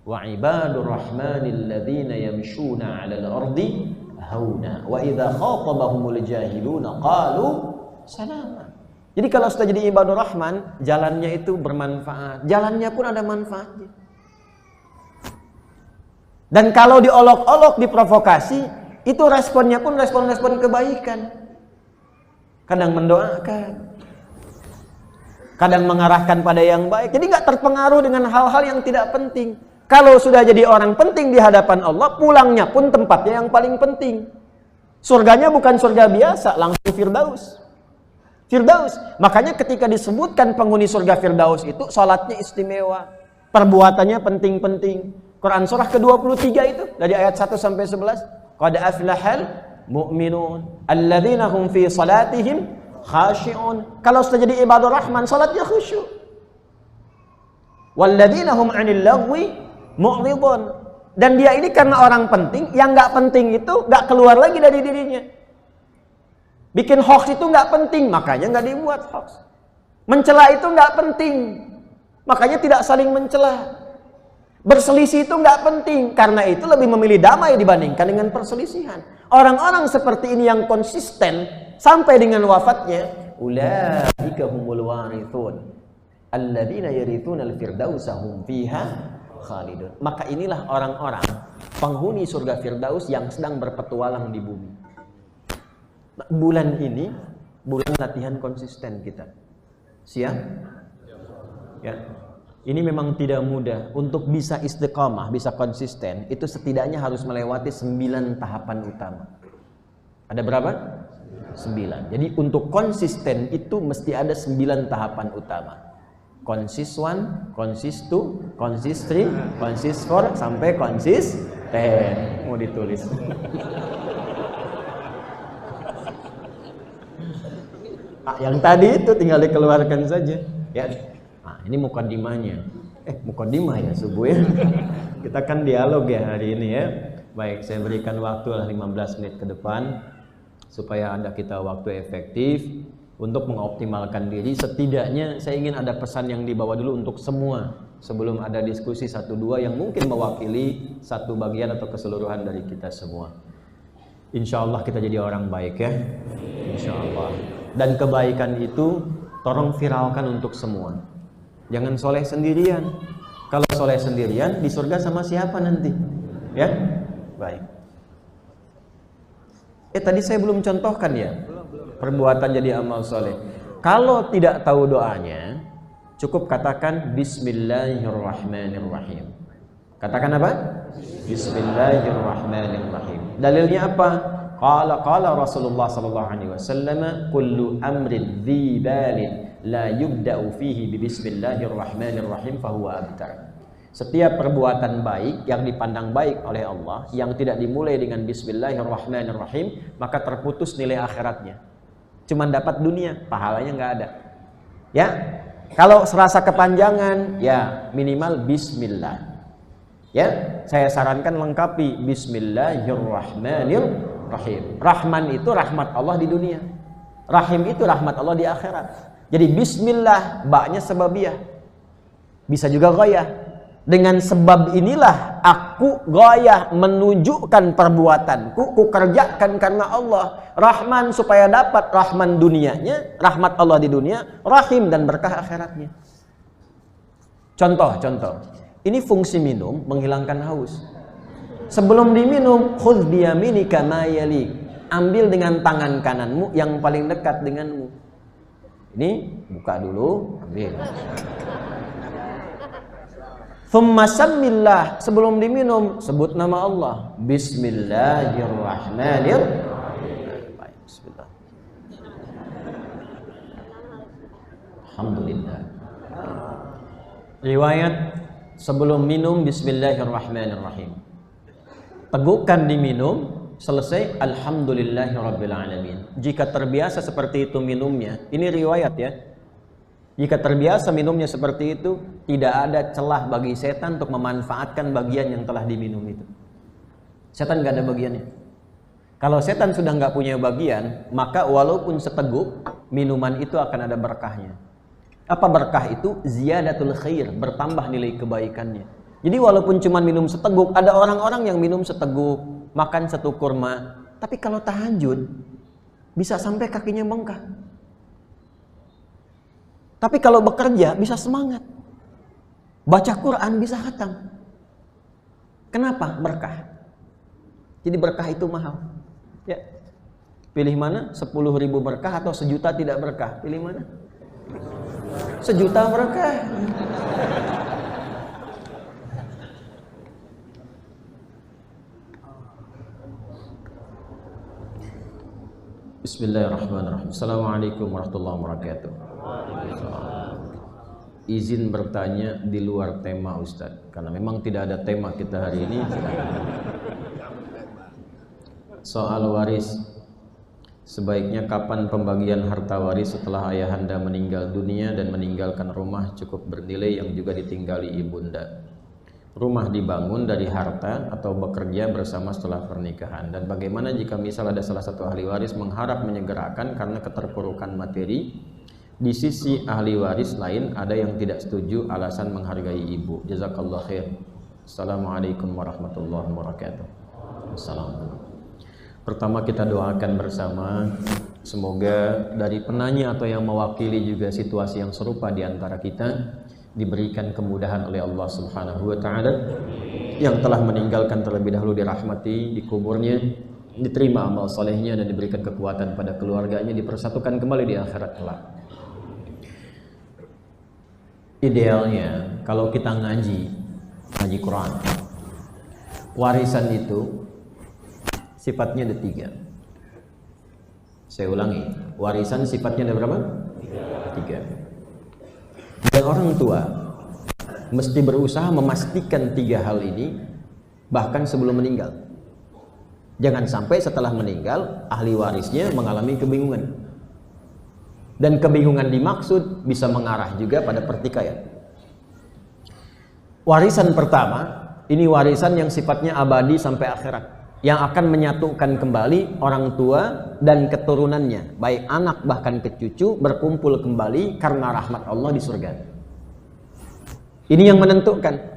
[SPEAKER 2] Wa ibadur Rahmanil ladzina yamshuna 'alal ardi hauna wa idza khatabahumul jahiluna qalu salama. Jadi kalau sudah jadi ibadur Rahman, jalannya itu bermanfaat. Jalannya pun ada manfaatnya. Dan kalau diolok-olok, diprovokasi, itu responnya pun respon-respon kebaikan. Kadang mendoakan, kadang mengarahkan pada yang baik. Jadi nggak terpengaruh dengan hal-hal yang tidak penting. Kalau sudah jadi orang penting di hadapan Allah, pulangnya pun tempatnya yang paling penting. Surganya bukan surga biasa, langsung Firdaus. Firdaus. Makanya ketika disebutkan penghuni surga Firdaus itu, salatnya istimewa, perbuatannya penting-penting. Quran surah ke-23 itu dari ayat 1 sampai 11. Qad aflahal mu'minun alladzina hum fi salatihim khashi'un. Kalau sudah jadi ibadur Rahman, salatnya khusyuk. Walladzina hum 'anil lagwi mu'ridun. Dan dia ini karena orang penting, yang enggak penting itu enggak keluar lagi dari dirinya. Bikin hoax itu enggak penting, makanya enggak dibuat hoax. Mencela itu enggak penting, makanya tidak saling mencela. Berselisih itu nggak penting, karena itu lebih memilih damai dibandingkan dengan perselisihan. Orang-orang seperti ini yang konsisten sampai dengan wafatnya, ulaika humul warithun alladzina yarithuna al-firdausa hum fiha khalidun. Maka inilah orang-orang penghuni surga Firdaus yang sedang berpetualang di bumi. Bulan ini bulan latihan konsisten kita. Siap? Ya. Ini memang tidak mudah. Untuk bisa istiqamah, bisa konsisten, itu setidaknya harus melewati 9 tahapan utama. Ada berapa? 9. Jadi untuk konsisten itu mesti ada 9 tahapan utama. Konsis 1, konsis 2, konsis 3, konsis 4, sampai konsis 10. Mau ditulis. Yang tadi itu tinggal dikeluarkan saja. Ya. Ini mukadimahnya. Mukadimah ya subuh ya. Kita kan dialog ya hari ini ya. Baik, saya berikan waktu 15 menit ke depan supaya ada kita waktu efektif. untuk mengoptimalkan diri. Setidaknya saya ingin ada pesan yang dibawa dulu untuk semua sebelum ada diskusi 1-2 yang mungkin mewakili satu bagian atau keseluruhan dari kita semua. Insya Allah kita jadi orang baik ya, insya Allah. Dan kebaikan itu tolong viralkan untuk semua. Jangan soleh sendirian. Kalau soleh sendirian di surga sama siapa nanti? Ya, baik. Tadi saya belum contohkan ya, perbuatan jadi amal soleh. Kalau tidak tahu doanya, cukup katakan Bismillahirrahmanirrahim. Katakan apa? Bismillahirrahmanirrahim. Dalilnya apa? Qala Rasulullah sallallahu alaihi wasallam, kullu amrin dhi balin la yubda'u fihi bi bismillahirrahmanirrahim fahuwa abtar. Setiap perbuatan baik yang dipandang baik oleh Allah yang tidak dimulai dengan bismillahirrahmanirrahim, maka terputus nilai akhiratnya. Cuman dapat dunia, pahalanya nggak ada. Ya. Kalau serasa kepanjangan, ya minimal bismillah. Ya, saya sarankan lengkapi bismillahirrahmanirrahim. Rahman itu rahmat Allah di dunia. Rahim itu rahmat Allah di akhirat. Jadi bismillah, baknya sebabiyah. Bisa juga ghayah. Dengan sebab inilah aku ghayah menunjukkan perbuatanku, ku kerjakan karena Allah. Rahman supaya dapat rahman dunianya, rahmat Allah di dunia, rahim dan berkah akhiratnya. Contoh. Ini fungsi minum menghilangkan haus. Sebelum diminum, khudh biyaminika ma yalik. Ambil dengan tangan kananmu yang paling dekat denganmu. Ini buka dulu, ambil. Thumma sammillah, sebelum diminum sebut nama Allah. Bismillahirrahmanirrahim. Baik, bismillah. Alhamdulillah. Riwayat sebelum minum bismillahirrahmanirrahim. Tegukkan diminum, selesai alhamdulillahirabbil alamin. Jika terbiasa seperti itu minumnya, ini riwayat ya. Jika terbiasa minumnya seperti itu, tidak ada celah bagi setan untuk memanfaatkan bagian yang telah diminum itu. Setan nggak ada bagiannya. Kalau setan sudah nggak punya bagian, maka walaupun seteguk, minuman itu akan ada berkahnya. Apa berkah itu? Ziyadatul khair, bertambah nilai kebaikannya. Jadi walaupun cuma minum seteguk, ada orang-orang yang minum seteguk, makan satu kurma, tapi kalau tahajud bisa sampai kakinya bengkak. Tapi kalau bekerja bisa semangat. Baca Quran bisa khatam. Kenapa? Berkah. Jadi berkah itu mahal. Ya. Pilih mana? 10.000 berkah atau 1 juta tidak berkah? Pilih mana? 1 juta berkah. Bismillahirrahmanirrahim. Assalamualaikum warahmatullahi wabarakatuh. Izin bertanya di luar tema Ustadz, karena memang tidak ada tema kita hari ini. Soal waris, sebaiknya kapan pembagian harta waris setelah ayahanda meninggal dunia dan meninggalkan rumah cukup bernilai yang juga ditinggali ibunda? Rumah dibangun dari harta atau bekerja bersama setelah pernikahan? Dan bagaimana jika misal ada salah satu ahli waris mengharap menyegerakan karena keterpurukan materi, di sisi ahli waris lain ada yang tidak setuju alasan menghargai ibu? Jazakallah khair. Assalamualaikum warahmatullahi wabarakatuh. Assalamualaikum. Pertama kita doakan bersama, semoga dari penanya atau yang mewakili juga situasi yang serupa di antara kita diberikan kemudahan oleh Allah Subhanahu wa taala. Yang telah meninggalkan terlebih dahulu dirahmati, dikuburnya, diterima amal solehnya dan diberikan kekuatan pada keluarganya, dipersatukan kembali di akhirat kelak. Idealnya kalau kita ngaji Quran, warisan itu sifatnya ada 3. Saya ulangi, warisan sifatnya ada berapa? 3. Dan orang tua mesti berusaha memastikan 3 hal ini bahkan sebelum meninggal. Jangan sampai setelah meninggal ahli warisnya mengalami kebingungan. Dan kebingungan dimaksud bisa mengarah juga pada pertikaian. Warisan pertama, ini warisan yang sifatnya abadi sampai akhirat. yang akan menyatukan kembali orang tua dan keturunannya, baik anak bahkan ke cucu, berkumpul kembali karena rahmat Allah di surga. Ini yang menentukan.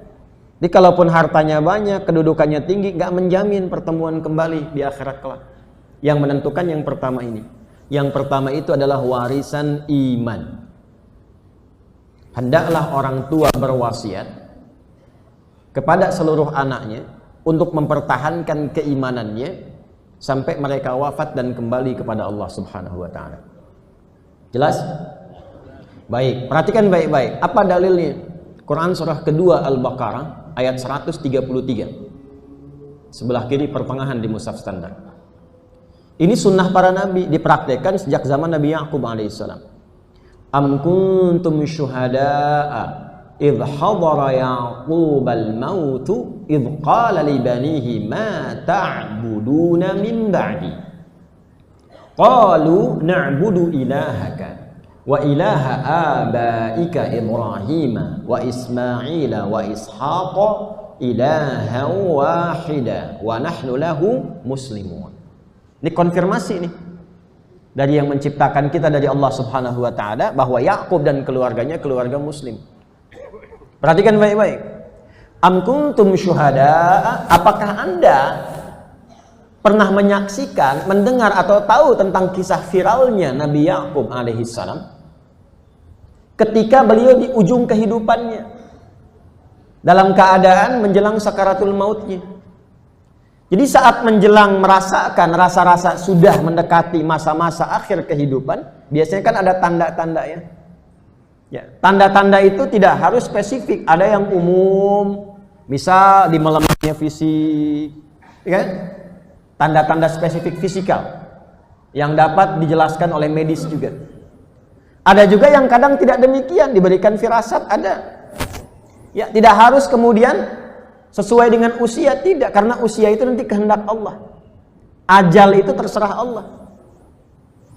[SPEAKER 2] Jadi kalaupun hartanya banyak, kedudukannya tinggi, gak menjamin pertemuan kembali di akhirat kelak. Yang menentukan yang pertama ini. Yang pertama itu adalah warisan iman. Hendaklah orang tua berwasiat kepada seluruh anaknya untuk mempertahankan keimanannya sampai mereka wafat dan kembali kepada Allah Subhanahu wa taala. Jelas? Baik, perhatikan baik-baik. Apa dalilnya? Quran surah kedua Al-Baqarah ayat 133. Sebelah kiri pertengahan di mushaf standar. Ini sunnah para nabi, dipraktekkan sejak zaman Nabi Yaqub alaihissalam. Am kuntum syuhada'a idh hadara Yaqub al-maut idh qala li banihi ma ta'buduna min ba'di qalu na'budu ilahaka wa ilaha abaika Ibrahim wa Ismail wa Ishaq ilahan wahida wa nahnu lahu muslimun. Ini konfirmasi nih dari yang menciptakan kita, dari Allah Subhanahu wa taala, bahwa Yaqub dan keluarganya keluarga muslim. Perhatikan baik-baik. Am kuntum syuhada, apakah Anda pernah menyaksikan, mendengar atau tahu tentang kisah viralnya Nabi Yaqub alaihissalam ketika beliau di ujung kehidupannya dalam keadaan menjelang sakaratul mautnya. Jadi saat menjelang merasakan rasa-rasa sudah mendekati masa-masa akhir kehidupan, biasanya kan ada tanda-tanda ya. Ya, tanda-tanda itu tidak harus spesifik, ada yang umum, misal di melemahnya fisik, ya kan? Tanda-tanda spesifik fisikal yang dapat dijelaskan oleh medis juga. Ada juga yang kadang tidak demikian, diberikan firasat, ada. Ya, tidak harus kemudian sesuai dengan usia, tidak, karena usia itu nanti kehendak Allah. Ajal itu terserah Allah.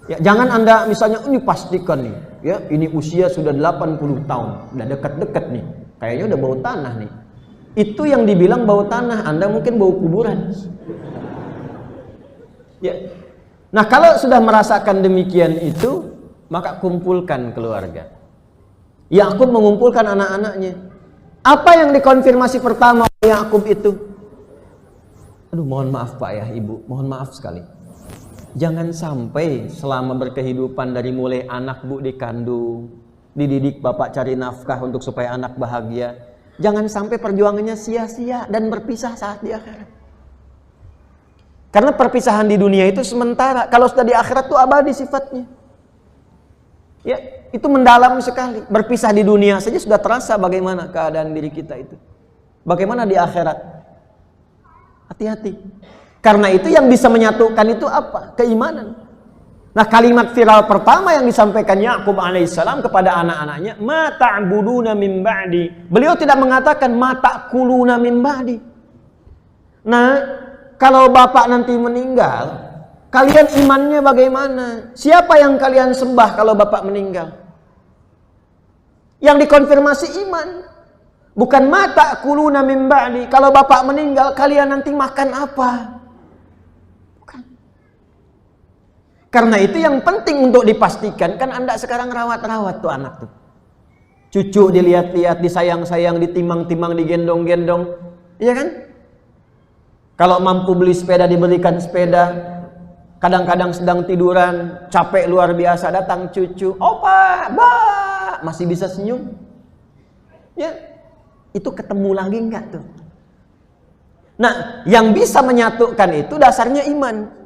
[SPEAKER 2] Ya, jangan Anda misalnya ini pastikan nih, ya, ini usia sudah 80 tahun, udah dekat-dekat nih, kayaknya udah bau tanah nih. Itu yang dibilang bau tanah, Anda mungkin bau kuburan. Ya. Nah, kalau sudah merasakan demikian itu, maka kumpulkan keluarga. Yakub mengumpulkan anak-anaknya. Apa yang dikonfirmasi pertama Yakub itu? Aduh, mohon maaf Pak ya, Ibu, mohon maaf sekali. Jangan sampai selama berkehidupan dari mulai anak Bu dikandung, dididik Bapak cari nafkah untuk supaya anak bahagia. Jangan sampai perjuangannya sia-sia dan berpisah saat di akhirat. Karena perpisahan di dunia itu sementara, kalau sudah di akhirat itu abadi sifatnya. Ya, itu mendalam sekali. Berpisah di dunia saja sudah terasa bagaimana keadaan diri kita itu. Bagaimana di akhirat? Hati-hati. Karena itu yang bisa menyatukan itu apa? Keimanan. Nah, kalimat viral pertama yang disampaikan Yaqub alaihissalam kepada anak-anaknya, ma ta'buduna min ba'di. Beliau tidak mengatakan ma ta'kuluna min ba'di. Nah, kalau bapak nanti meninggal, kalian imannya bagaimana? Siapa yang kalian sembah kalau bapak meninggal? Yang dikonfirmasi iman. Bukan ma ta'kuluna min ba'di. Kalau bapak meninggal, kalian nanti makan apa? Karena itu yang penting untuk dipastikan, kan Anda sekarang rawat-rawat tuh anak tuh. Cucu dilihat-lihat, disayang-sayang, ditimang-timang, digendong-gendong. Iya kan? Kalau mampu beli sepeda, diberikan sepeda. Kadang-kadang sedang tiduran, capek luar biasa, datang cucu. Opa, ba, masih bisa senyum. Ya, itu ketemu lagi enggak tuh? Nah, yang bisa menyatukan itu dasarnya iman.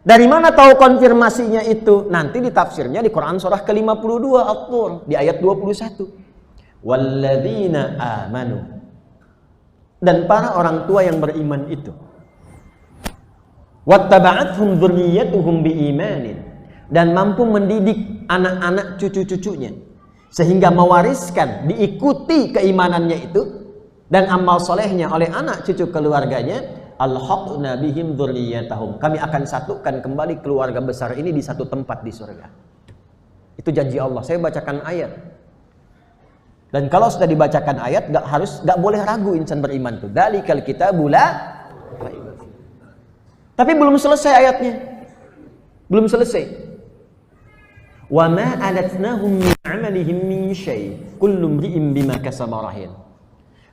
[SPEAKER 2] Dari mana tahu konfirmasinya itu? Nanti ditafsirnya di Quran surah ke-52 At-Tur di ayat 21. Walladzina amanu. Dan para orang tua yang beriman itu. Wattaba'athum dzurriyyatuhum biimanin. Dan mampu mendidik anak-anak cucu-cucunya sehingga mewariskan, diikuti keimanannya itu dan amal solehnya oleh anak cucu keluarganya. Alhaqna bihim dzurriyyatahum. Kami akan satukan kembali keluarga besar ini di satu tempat di surga. Itu janji Allah. Saya bacakan ayat. Dan kalau sudah dibacakan ayat, gak boleh ragu insan beriman itu. Dzalikal kitabu la raiba fihi. Tapi belum selesai ayatnya. Belum selesai. Wa ma alatnahum min 'amalihim min syai'. Kullu imri'in bima kasaba rahin.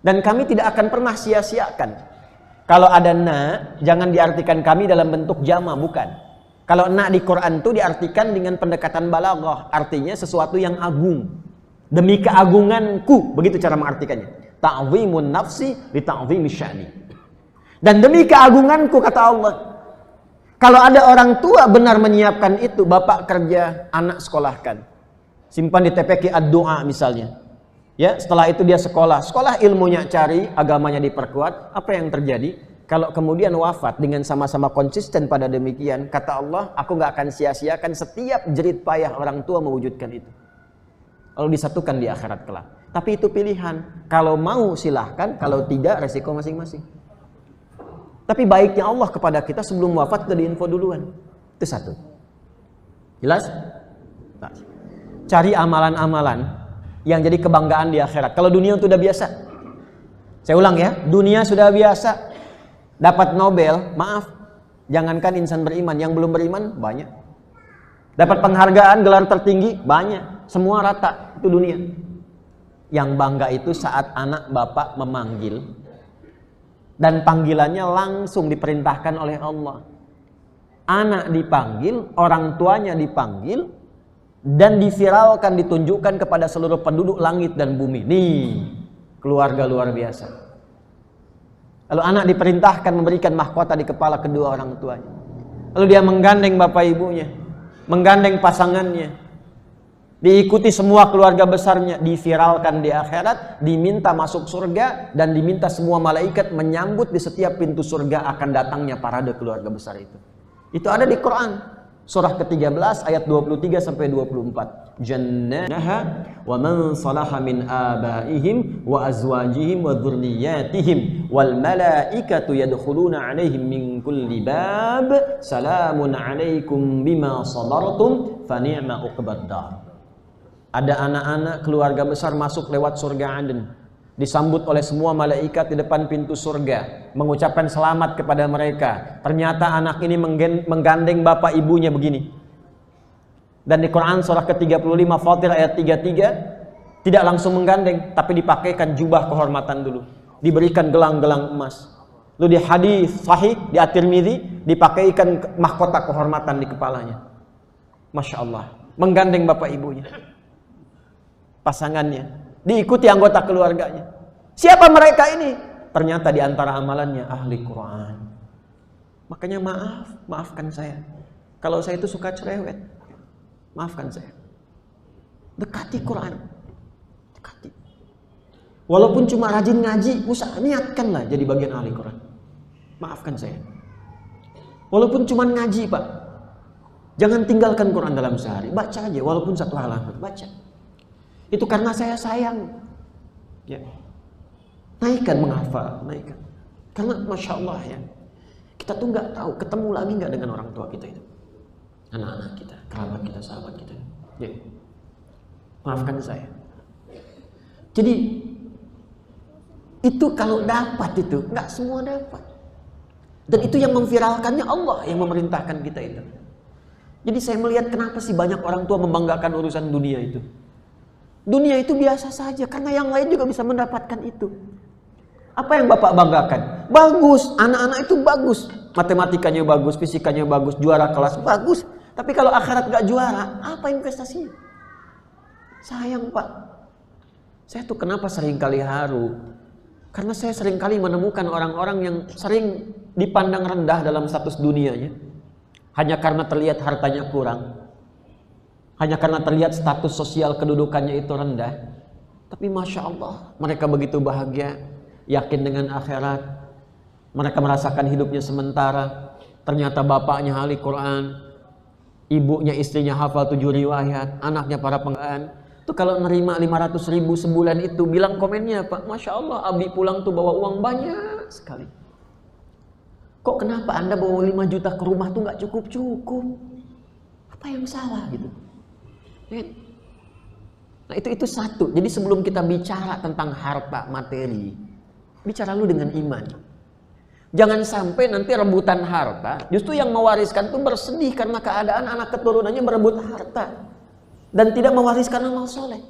[SPEAKER 2] Dan kami tidak akan pernah sia-siakan. Kalau ada na, jangan diartikan kami dalam bentuk jama, bukan. Kalau na di Quran itu diartikan dengan pendekatan balaghah, artinya sesuatu yang agung. Demi keagunganku, begitu cara mengartikannya. Ta'zimun nafsi li ta'zimi sya'ni. Dan demi keagunganku, kata Allah. Kalau ada orang tua benar menyiapkan itu, bapak kerja, anak sekolahkan. Simpan di TPQ ad-doa misalnya. Ya, setelah itu dia sekolah ilmunya cari, agamanya diperkuat. Apa yang terjadi? Kalau kemudian wafat dengan sama-sama konsisten pada demikian, kata Allah, aku gak akan sia-siakan setiap jerit payah orang tua mewujudkan itu. Lalu disatukan di akhirat kelak. Tapi itu pilihan. Kalau mau silahkan, kalau tidak resiko masing-masing. Tapi baiknya Allah kepada kita sebelum wafat sudah diinfo duluan. Itu satu. Jelas? Nah, cari amalan-amalan yang jadi kebanggaan di akhirat. Kalau dunia itu udah biasa. Saya ulang ya, dunia sudah biasa. Dapat Nobel, maaf, jangankan insan beriman, yang belum beriman banyak. Dapat penghargaan, gelar tertinggi banyak. Semua rata, itu dunia. Yang bangga itu saat anak bapak memanggil dan panggilannya langsung diperintahkan oleh Allah. Anak dipanggil, orang tuanya dipanggil, dan diviralkan, ditunjukkan kepada seluruh penduduk langit dan bumi. Nih, keluarga luar biasa. Lalu anak diperintahkan memberikan mahkota di kepala kedua orang tuanya. Lalu dia menggandeng bapak ibunya, menggandeng pasangannya, diikuti semua keluarga besarnya, diviralkan di akhirat, diminta masuk surga, dan diminta semua malaikat menyambut di setiap pintu surga akan datangnya parade keluarga besar itu. Itu ada di Quran. Surah ke-13 ayat 23 sampai 24. Jannaha wa man salaha min abaihim wa azwajihim wa dzurriyyatihim wal malaikatu yadkhuluna 'alaihim min kulli bab salamun 'alaikum bima sabartum fa ni'ma uqbad dar. Ada anak-anak keluarga besar masuk lewat surga Aden. Disambut oleh semua malaikat di depan pintu surga, mengucapkan selamat kepada mereka. Ternyata anak ini menggandeng bapak ibunya begini. Dan di Quran surah ke-35 Fatir ayat 33 tidak langsung menggandeng, tapi dipakaikan jubah kehormatan dulu, diberikan gelang-gelang emas. Lalu di hadis sahih di At-Tirmidzi dipakaikan mahkota kehormatan di kepalanya. Masya Allah, menggandeng bapak ibunya, pasangannya, diikuti anggota keluarganya. Siapa mereka ini? Ternyata di antara amalannya ahli Quran. Makanya maafkan saya. Kalau saya itu suka cerewet, maafkan saya. Dekati Quran. Dekati. Walaupun cuma rajin ngaji, niatkanlah jadi bagian ahli Quran. Maafkan saya. Walaupun cuma ngaji, Pak. Jangan tinggalkan Quran dalam sehari. Baca aja, walaupun satu halaman. Baca. Itu karena saya sayang. Ya. Naikkan menghafal, naikkan. Karena Masya Allah ya, kita tuh nggak tahu ketemu lagi nggak dengan orang tua kita itu, anak-anak kita, kerabat kita, sahabat kita. Ya. Maafkan saya. Jadi itu kalau dapat itu, nggak semua dapat. Dan itu yang memviralkannya Allah yang memerintahkan kita itu. Jadi saya melihat kenapa sih banyak orang tua membanggakan urusan dunia itu. Dunia itu biasa saja, karena yang lain juga bisa mendapatkan itu. Apa yang Bapak banggakan? Bagus, anak-anak itu bagus. Matematikanya bagus, fisikanya bagus, juara kelas, bagus. Tapi kalau akhirat gak juara, apa investasinya? Sayang Pak. Saya tuh kenapa seringkali haru? Karena saya seringkali menemukan orang-orang yang sering dipandang rendah dalam status dunianya. Hanya karena terlihat hartanya kurang. Hanya karena terlihat status sosial kedudukannya itu rendah. Tapi Masya Allah, mereka begitu bahagia, yakin dengan akhirat. Mereka merasakan hidupnya sementara. Ternyata bapaknya ahli Quran, ibunya istrinya hafal 7 riwayat, anaknya para penggaan. Itu kalau nerima 500.000 sebulan itu, bilang komennya Pak, Masya Allah, Abi pulang tuh bawa uang banyak sekali. Kok kenapa Anda bawa 5 juta ke rumah tuh gak cukup-cukup? Apa yang salah gitu? Nah itu satu. Jadi sebelum kita bicara tentang harta materi, bicara lu dengan iman. Jangan sampai nanti rebutan harta, justru yang mewariskan itu bersedih karena keadaan anak keturunannya berebut harta dan tidak mewariskan amal soleh.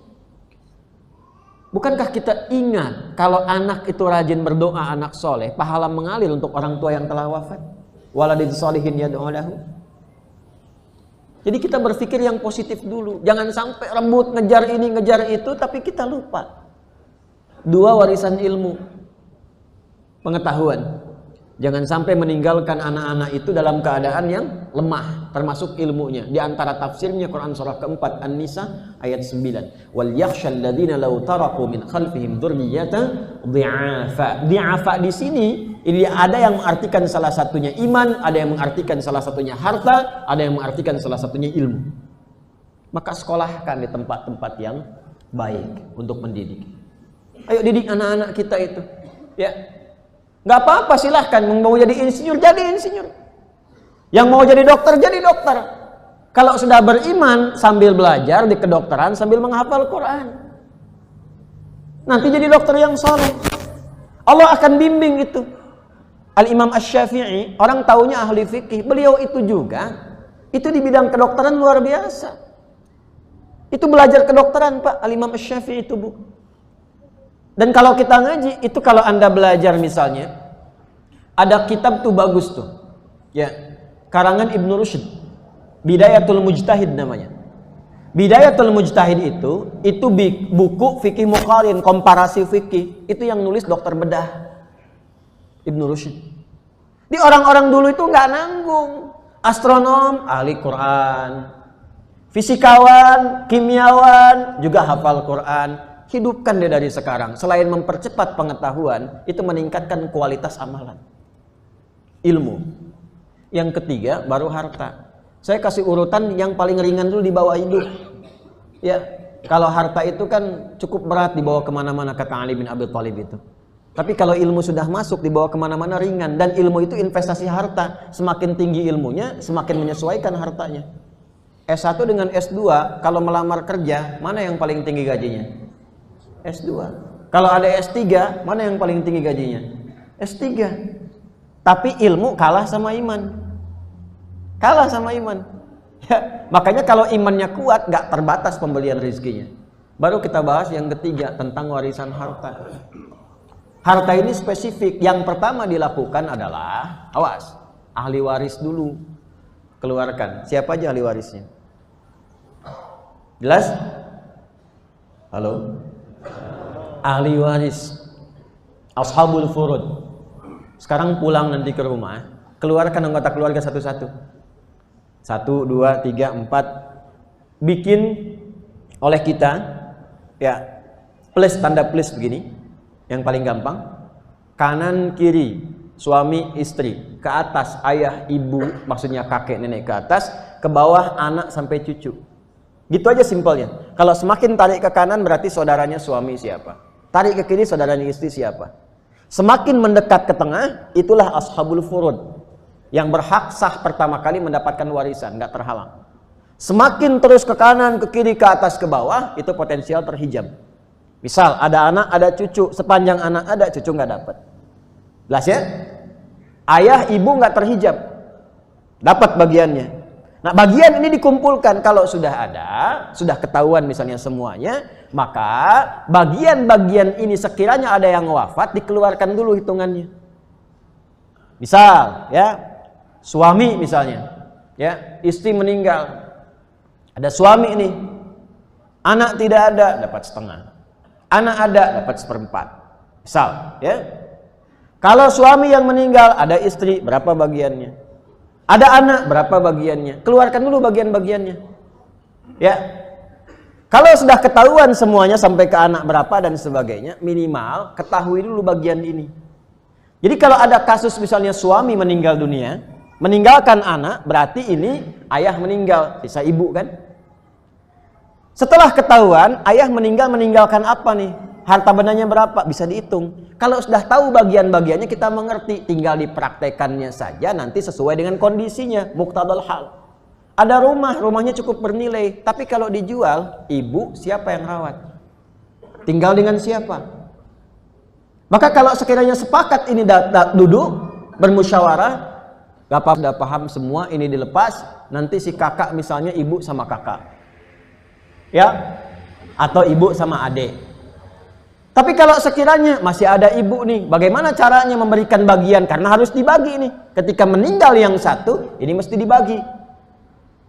[SPEAKER 2] Bukankah kita ingat kalau anak itu rajin berdoa, anak soleh, pahala mengalir untuk orang tua yang telah wafat. Waladin solihin yad'u lahu. Jadi kita berpikir yang positif dulu. Jangan sampai rebut, ngejar ini, ngejar itu, tapi kita lupa. 2, warisan ilmu, pengetahuan. Jangan sampai meninggalkan anak-anak itu dalam keadaan yang lemah, termasuk ilmunya. Di antara tafsirnya Quran surah keempat An-Nisa ayat 9. Wal yakhshal ladzina law taraku min khalfihim dzurriyyatan dhi'afa. Dhi'afa di sini ini ada yang mengartikan salah satunya iman, ada yang mengartikan salah satunya harta, ada yang mengartikan salah satunya ilmu. Maka sekolahkan di tempat-tempat yang baik untuk mendidik. Ayo didik anak-anak kita itu. Ya. Nggak apa-apa, silahkan. Mau jadi insinyur, jadi insinyur. Yang mau jadi dokter, jadi dokter. Kalau sudah beriman, sambil belajar di kedokteran, sambil menghafal Quran. Nanti jadi dokter yang soleh. Allah akan bimbing itu. Al-Imam Asy-Syafi'i, orang taunya ahli fikih. Beliau itu juga, itu di bidang kedokteran luar biasa. Itu belajar kedokteran, Pak. Al-Imam Asy-Syafi'i itu, Bu. Dan kalau kita ngaji, itu kalau Anda belajar misalnya, ada kitab tuh bagus tuh. Ya, karangan Ibnu Rushd. Bidayatul Mujtahid namanya. Bidayatul Mujtahid itu buku fikih muqarin, komparasi fikih. Itu yang nulis dokter bedah. Ibnu Rushd. Di orang-orang dulu itu nggak nanggung. Astronom, ahli Quran. Fisikawan, kimiawan, juga hafal Quran. Hidupkan dia dari sekarang. Selain mempercepat pengetahuan, itu meningkatkan kualitas amalan. Ilmu. Yang ketiga, baru harta. Saya kasih urutan yang paling ringan dulu dibawa hidup. Ya, kalau harta itu kan cukup berat dibawa kemana-mana, kata Ali bin Abi Thalib itu. Tapi kalau ilmu sudah masuk, dibawa kemana-mana ringan. Dan ilmu itu investasi harta. Semakin tinggi ilmunya, semakin menyesuaikan hartanya. S1 dengan S2, kalau melamar kerja, mana yang paling tinggi gajinya? S2. Kalau ada S3, mana yang paling tinggi gajinya? S3. Tapi ilmu kalah sama iman. Kalah sama iman. Ya, makanya kalau imannya kuat, gak terbatas pembelian rezekinya. Baru kita bahas yang ketiga, tentang warisan harta. Harta ini spesifik. Yang pertama dilakukan adalah, awas, ahli waris dulu. Keluarkan. Siapa aja ahli warisnya? Jelas? Halo? Ahli waris, ashabul furud. Sekarang pulang nanti ke rumah, keluarkan anggota keluarga satu-satu. 1, 2, 3, 4. Bikin oleh kita, ya, plus, tanda plus begini, yang paling gampang. Kanan kiri, suami istri, ke atas ayah ibu, maksudnya kakek nenek ke atas, ke bawah anak sampai cucu. Gitu aja simpelnya. Kalau semakin tarik ke kanan berarti saudaranya suami siapa. Tarik ke kiri saudaranya istri siapa. Semakin mendekat ke tengah, itulah ashabul furud. Yang berhak sah pertama kali mendapatkan warisan, nggak terhalang. Semakin terus ke kanan, ke kiri, ke atas, ke bawah, itu potensial terhijab. Misal ada anak, ada cucu, sepanjang anak ada, cucu nggak dapat. Jelas ya? Ayah, ibu nggak terhijab, dapat bagiannya. Nah, bagian ini dikumpulkan. Kalau sudah ada, sudah ketahuan misalnya semuanya, maka bagian-bagian ini sekiranya ada yang wafat, dikeluarkan dulu hitungannya. Misal, ya, suami misalnya, ya, istri meninggal, ada suami ini, anak tidak ada, dapat setengah, anak ada, dapat 1/4. Misal, ya, kalau suami yang meninggal, ada istri, berapa bagiannya? Ada anak, berapa bagiannya? Keluarkan dulu bagian-bagiannya. Ya. Kalau sudah ketahuan semuanya sampai ke anak berapa dan sebagainya, minimal ketahui dulu bagian ini. Jadi kalau ada kasus misalnya suami meninggal dunia, meninggalkan anak, berarti ini ayah meninggal, sisa ibu kan? Setelah ketahuan, ayah meninggal, meninggalkan apa nih? Harta bendanya berapa? Bisa dihitung. Kalau sudah tahu bagian-bagiannya kita mengerti, tinggal dipraktekannya saja nanti sesuai dengan kondisinya, muqtadal hal. Ada rumah, rumahnya cukup bernilai, tapi kalau dijual, ibu siapa yang rawat? Tinggal dengan siapa? Maka kalau sekiranya sepakat ini duduk, bermusyawarah, gak apa-apa, sudah paham semua, ini dilepas, nanti si kakak misalnya ibu sama kakak, ya, atau ibu sama adik. Tapi kalau sekiranya masih ada ibu nih, bagaimana caranya memberikan bagian? Karena harus dibagi nih. Ketika meninggal yang satu, ini mesti dibagi.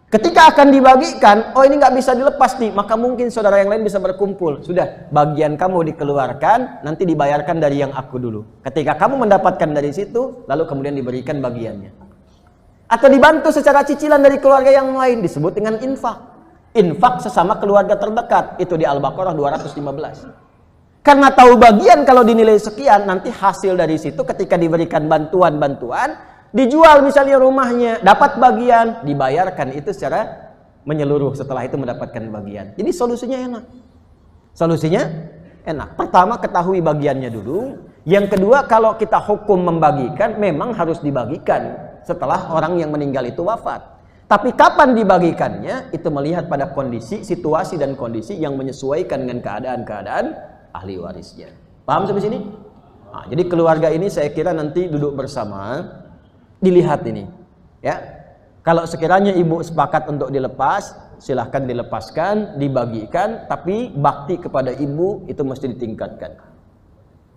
[SPEAKER 2] Ketika akan dibagikan, oh ini nggak bisa dilepas nih, maka mungkin saudara yang lain bisa berkumpul. Sudah, bagian kamu dikeluarkan, nanti dibayarkan dari yang aku dulu. Ketika kamu mendapatkan dari situ, lalu kemudian diberikan bagiannya. Atau dibantu secara cicilan dari keluarga yang lain, disebut dengan infak. Infak sesama keluarga terdekat, itu di Al-Baqarah 215. Karena tahu bagian kalau dinilai sekian, nanti hasil dari situ ketika diberikan bantuan-bantuan, dijual misalnya rumahnya, dapat bagian, dibayarkan itu secara menyeluruh setelah itu mendapatkan bagian. Jadi solusinya enak. Solusinya enak. Pertama, ketahui bagiannya dulu. Yang kedua, kalau kita hukum membagikan, memang harus dibagikan setelah orang yang meninggal itu wafat. Tapi kapan dibagikannya, itu melihat pada kondisi, situasi dan kondisi yang menyesuaikan dengan keadaan-keadaan ahli warisnya. Paham sampai sini? Nah, jadi keluarga ini saya kira nanti duduk bersama, dilihat ini, ya. Kalau sekiranya ibu sepakat untuk dilepas, silahkan dilepaskan, dibagikan, tapi bakti kepada ibu itu mesti ditingkatkan.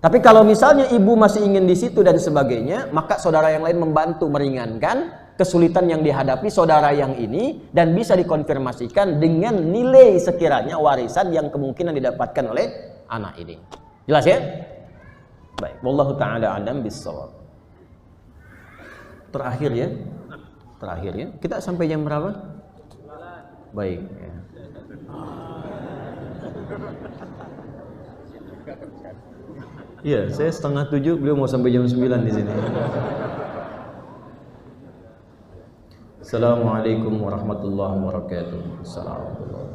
[SPEAKER 2] Tapi kalau misalnya ibu masih ingin di situ dan sebagainya, maka saudara yang lain membantu meringankan kesulitan yang dihadapi saudara yang ini dan bisa dikonfirmasikan dengan nilai sekiranya warisan yang kemungkinan didapatkan oleh anak ini. Jelas ya? Baik, wallahu taala alam bissawab. Terakhir ya. Terakhir ya. Kita sampai jam berapa? Baik ya. Iya, saya 6:30, beliau mau sampai jam 9 di sini. Assalamualaikum warahmatullahi wabarakatuh. Assalamualaikum.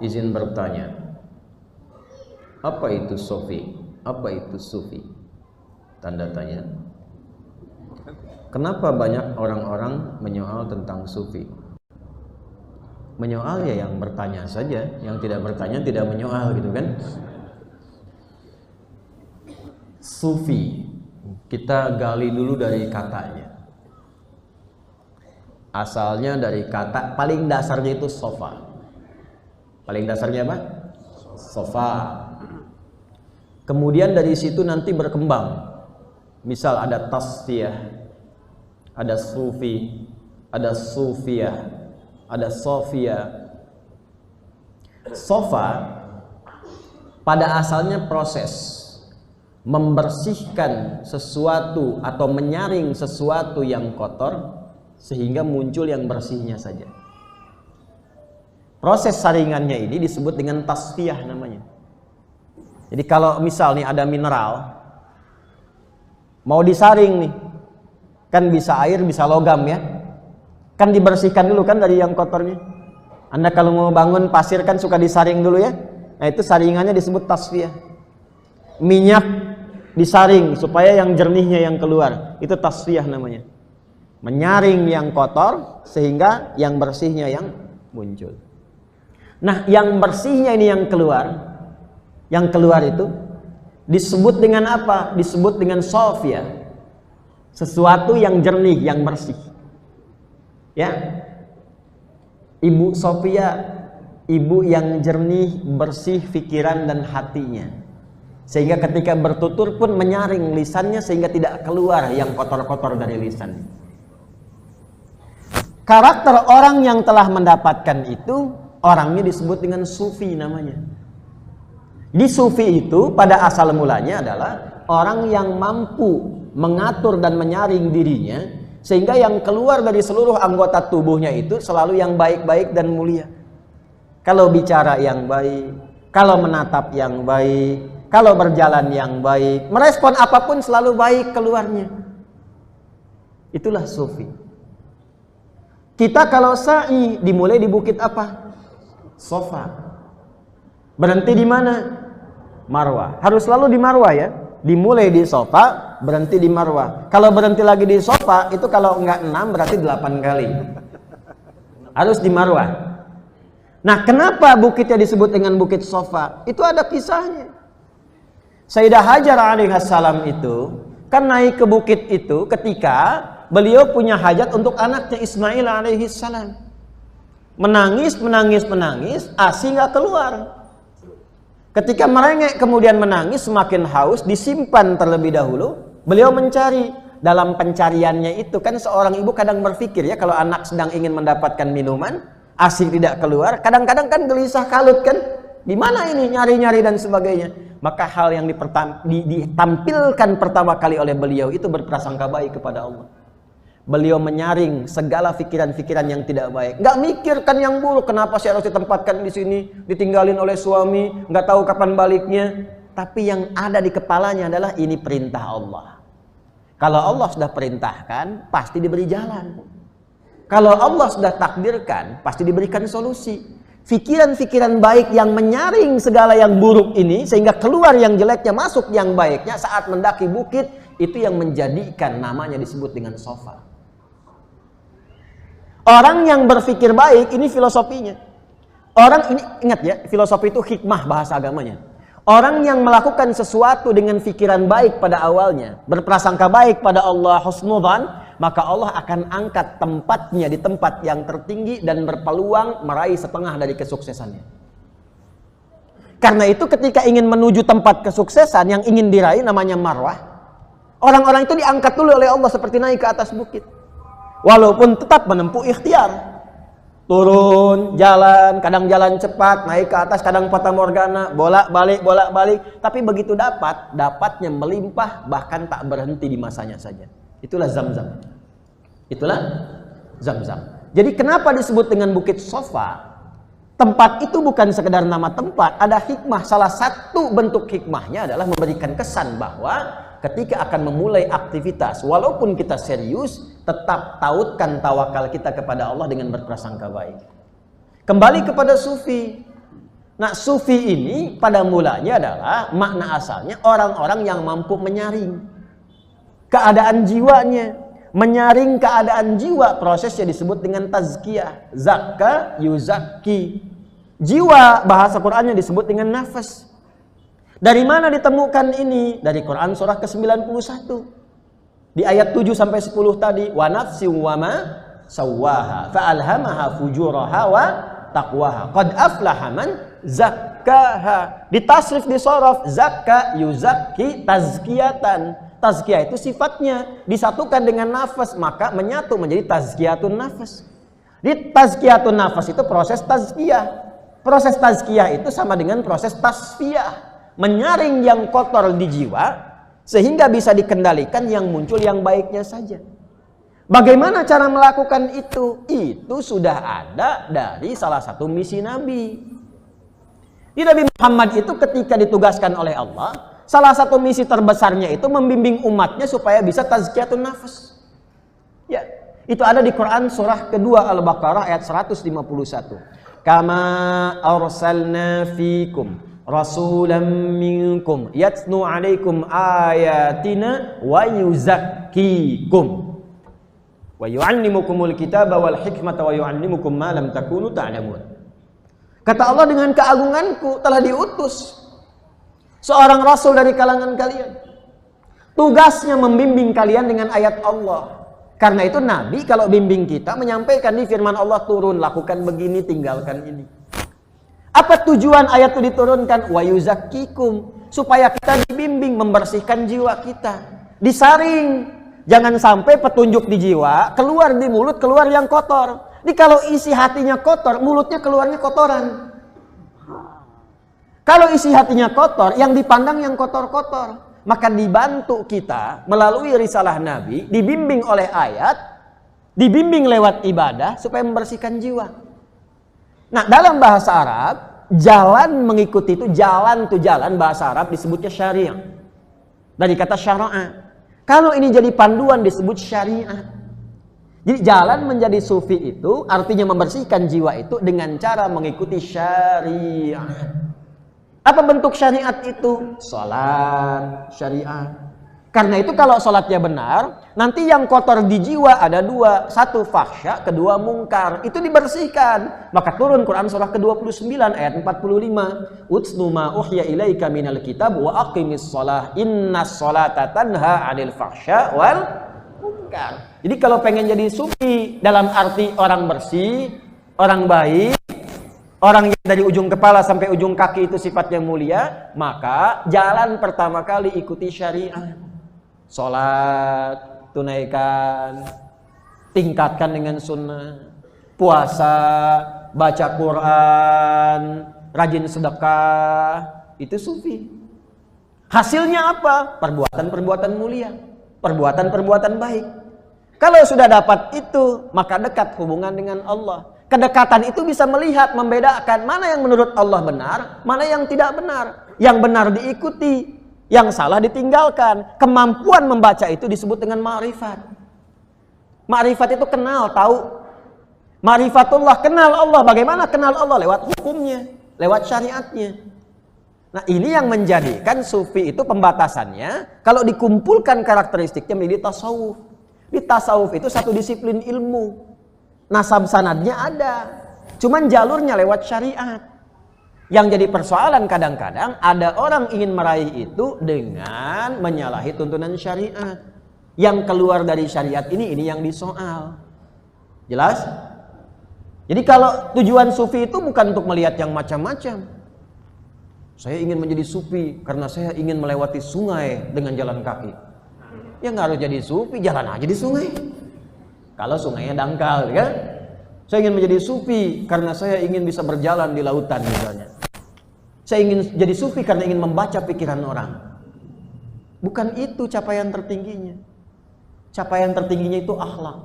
[SPEAKER 2] Izin bertanya. Apa itu sofi? Apa itu sufi? Tanda tanya. Kenapa banyak orang-orang menyoal tentang sufi? Menyoal ya yang bertanya saja, yang tidak bertanya tidak menyoal gitu kan? Sufi, kita gali dulu dari katanya. Asalnya dari kata, paling dasarnya itu sofa. Paling dasarnya apa? Sofa. Kemudian dari situ nanti berkembang. Misal ada tasfiyah, ada sufi, ada sufiyah, ada sofia. Sofa pada asalnya proses membersihkan sesuatu atau menyaring sesuatu yang kotor sehingga muncul yang bersihnya saja. Proses saringannya ini disebut dengan tasfiyah namanya. Jadi kalau misal nih ada mineral mau disaring nih, kan bisa air bisa logam ya, kan dibersihkan dulu kan dari yang kotornya. Anda kalau mau bangun pasir kan suka disaring dulu ya, nah itu saringannya disebut tasfiyah. Minyak disaring supaya yang jernihnya yang keluar, itu tasfiyah namanya. Menyaring yang kotor sehingga yang bersihnya yang muncul. Nah yang bersihnya ini yang keluar, itu disebut dengan apa? Disebut dengan sofia, sesuatu yang jernih, yang bersih. Ya, Ibu Sofia, ibu yang jernih, bersih pikiran dan hatinya, sehingga ketika bertutur pun menyaring lisannya sehingga tidak keluar yang kotor-kotor dari lisan. Karakter orang yang telah mendapatkan itu, orangnya disebut dengan sufi namanya. Di sufi itu pada asal mulanya adalah orang yang mampu mengatur dan menyaring dirinya sehingga yang keluar dari seluruh anggota tubuhnya itu selalu yang baik-baik dan mulia. Kalau bicara yang baik, kalau menatap yang baik, kalau berjalan yang baik, merespon apapun selalu baik keluarnya. Itulah sufi. Kita kalau sa'i dimulai di bukit apa? Sofa. Berhenti di mana? Marwah. Harus selalu di Marwah ya. Dimulai di sofa, berhenti di Marwah. Kalau berhenti lagi di sofa, itu kalau enggak 6 berarti 8 kali. Harus di Marwah. Nah, kenapa bukitnya disebut dengan bukit sofa? Itu ada kisahnya. Sayyidah Hajar alaihissalam itu kan naik ke bukit itu ketika beliau punya hajat untuk anaknya Ismail alaihi salam. Menangis, ASI nggak keluar. Ketika merengek kemudian menangis, semakin haus, disimpan terlebih dahulu. Beliau mencari. Dalam pencariannya itu kan seorang ibu kadang berpikir ya, kalau anak sedang ingin mendapatkan minuman, ASI tidak keluar, kadang-kadang kan gelisah kalut kan, di mana ini nyari-nyari dan sebagainya. Maka hal yang ditampilkan pertama kali oleh beliau itu berprasangka baik kepada Allah. Beliau menyaring segala pikiran-pikiran yang tidak baik. Nggak mikirkan yang buruk, kenapa saya harus ditempatkan di sini, ditinggalin oleh suami, nggak tahu kapan baliknya. Tapi yang ada di kepalanya adalah ini perintah Allah. Kalau Allah sudah perintahkan, pasti diberi jalan. Kalau Allah sudah takdirkan, pasti diberikan solusi. Pikiran-pikiran baik yang menyaring segala yang buruk ini, sehingga keluar yang jeleknya, masuk yang baiknya saat mendaki bukit, itu yang menjadikan namanya disebut dengan sofa. Orang yang berpikir baik, ini filosofinya. Orang ini, ingat ya, filosofi itu hikmah bahasa agamanya. Orang yang melakukan sesuatu dengan pikiran baik pada awalnya, berprasangka baik pada Allah, husnudzan, maka Allah akan angkat tempatnya di tempat yang tertinggi dan berpeluang meraih setengah dari kesuksesannya. Karena itu ketika ingin menuju tempat kesuksesan yang ingin diraih namanya marwah, orang-orang itu diangkat dulu oleh Allah seperti naik ke atas bukit. Walaupun tetap menempuh ikhtiar. Turun, jalan, kadang jalan cepat, naik ke atas, kadang fata morgana, bolak-balik. Tapi begitu dapatnya melimpah, bahkan tak berhenti di masanya saja. Itulah Zamzam. Jadi kenapa disebut dengan Bukit Sofa? Tempat itu bukan sekedar nama tempat, ada hikmah. Salah satu bentuk hikmahnya adalah memberikan kesan bahwa ketika akan memulai aktivitas, walaupun kita serius, tetap tautkan tawakal kita kepada Allah dengan berprasangka baik. Kembali kepada sufi. Nah, sufi ini pada mulanya adalah makna asalnya orang-orang yang mampu menyaring keadaan jiwanya. Menyaring keadaan jiwa, prosesnya disebut dengan tazkiyah. Zakka yuzakki. Jiwa, bahasa Qur'annya disebut dengan nafas. Dari mana ditemukan ini? Dari Quran surah ke-91. Di ayat 7 sampai 10 tadi, wa nafsi wa ma sawwaha fa'alhamaha fujuraha wa taqwaha qad aflaha man zakkaha. Ditasrif di sorof zakka yuzakki tazkiyatan. Tazkiyah itu sifatnya disatukan dengan nafas, maka menyatu menjadi tazkiyatun nafas. Di tazkiyatun nafas itu proses tazkiyah. Proses tazkiyah itu sama dengan proses tasfiyah, menyaring yang kotor di jiwa sehingga bisa dikendalikan yang muncul yang baiknya saja. Bagaimana cara melakukan itu? Itu sudah ada dari salah satu misi Nabi. Di Nabi Muhammad itu ketika ditugaskan oleh Allah, salah satu misi terbesarnya itu membimbing umatnya supaya bisa tazkiyatun nafas. Ya, itu ada di Quran surah kedua Al-Baqarah ayat 151. Kama arsalna fikum rasulan minkum yatlu alaikum ayatina wa yuzakkikum wa yu'allimukumul kitaba wal hikmata wa yu'allimukum ma lam takunu ta'lamun. Kata Allah, dengan keagunganku telah diutus seorang rasul dari kalangan kalian. Tugasnya membimbing kalian dengan ayat Allah. Karena itu Nabi kalau bimbing kita menyampaikan di firman Allah turun, lakukan begini, tinggalkan ini. Apa tujuan ayat itu diturunkan? Wa yuzakkikum, supaya kita dibimbing, membersihkan jiwa kita. Disaring, jangan sampai petunjuk di jiwa keluar di mulut, keluar yang kotor. Jadi kalau isi hatinya kotor, mulutnya keluarnya kotoran. Kalau isi hatinya kotor, yang dipandang yang kotor-kotor. Maka dibantu kita melalui risalah Nabi, dibimbing oleh ayat, dibimbing lewat ibadah supaya membersihkan jiwa. Nah, dalam bahasa Arab, jalan mengikuti itu, jalan itu jalan, bahasa Arab disebutnya syariah. Dari kata syara'a. Kalau ini jadi panduan disebut syariat. Jadi jalan menjadi sufi itu artinya membersihkan jiwa itu dengan cara mengikuti syariat. Apa bentuk syariat itu? Salat syariat, Karena itu kalau sholatnya benar, nanti yang kotor di jiwa ada dua. Satu fahsya, kedua mungkar. Itu dibersihkan. Maka turun Quran surah ke-29 ayat 45. Utsnu ma uhya ilaika minal kitab wa aqimis sholah. Innas sholata tanha 'anil fahsya wal mungkar. Jadi kalau pengen jadi sufi dalam arti orang bersih, orang baik, orang yang dari ujung kepala sampai ujung kaki itu sifatnya mulia, maka jalan pertama kali ikuti syariat. Sholat, tunaikan, tingkatkan dengan sunnah, puasa, baca Quran, rajin sedekah, itu sufi. Hasilnya apa? Perbuatan-perbuatan mulia, perbuatan-perbuatan baik. Kalau sudah dapat itu, maka dekat hubungan dengan Allah. Kedekatan itu bisa melihat, membedakan mana yang menurut Allah benar, mana yang tidak benar. Yang benar diikuti, yang salah ditinggalkan. Kemampuan membaca itu disebut dengan ma'rifat. Ma'rifat itu kenal, tahu. Ma'rifatullah, kenal Allah. Bagaimana kenal Allah? Lewat hukumnya, lewat syariatnya. Nah, ini yang menjadikan sufi itu pembatasannya. Kalau dikumpulkan karakteristiknya menjadi tasawuf. Di tasawuf itu satu disiplin ilmu. Nasab sanadnya ada. Cuman jalurnya lewat syariat. Yang jadi persoalan kadang-kadang ada orang ingin meraih itu dengan menyalahi tuntunan syariat. Yang keluar dari syariat ini yang disoal. Jelas? Jadi kalau tujuan sufi itu bukan untuk melihat yang macam-macam. Saya ingin menjadi sufi karena saya ingin melewati sungai dengan jalan kaki. Ya nggak harus jadi sufi, jalan aja di sungai. Kalau sungainya dangkal, ya. Saya ingin menjadi sufi karena saya ingin bisa berjalan di lautan misalnya. Saya ingin jadi sufi karena ingin membaca pikiran orang. Bukan itu capaian tertingginya. Capaian tertingginya itu akhlak.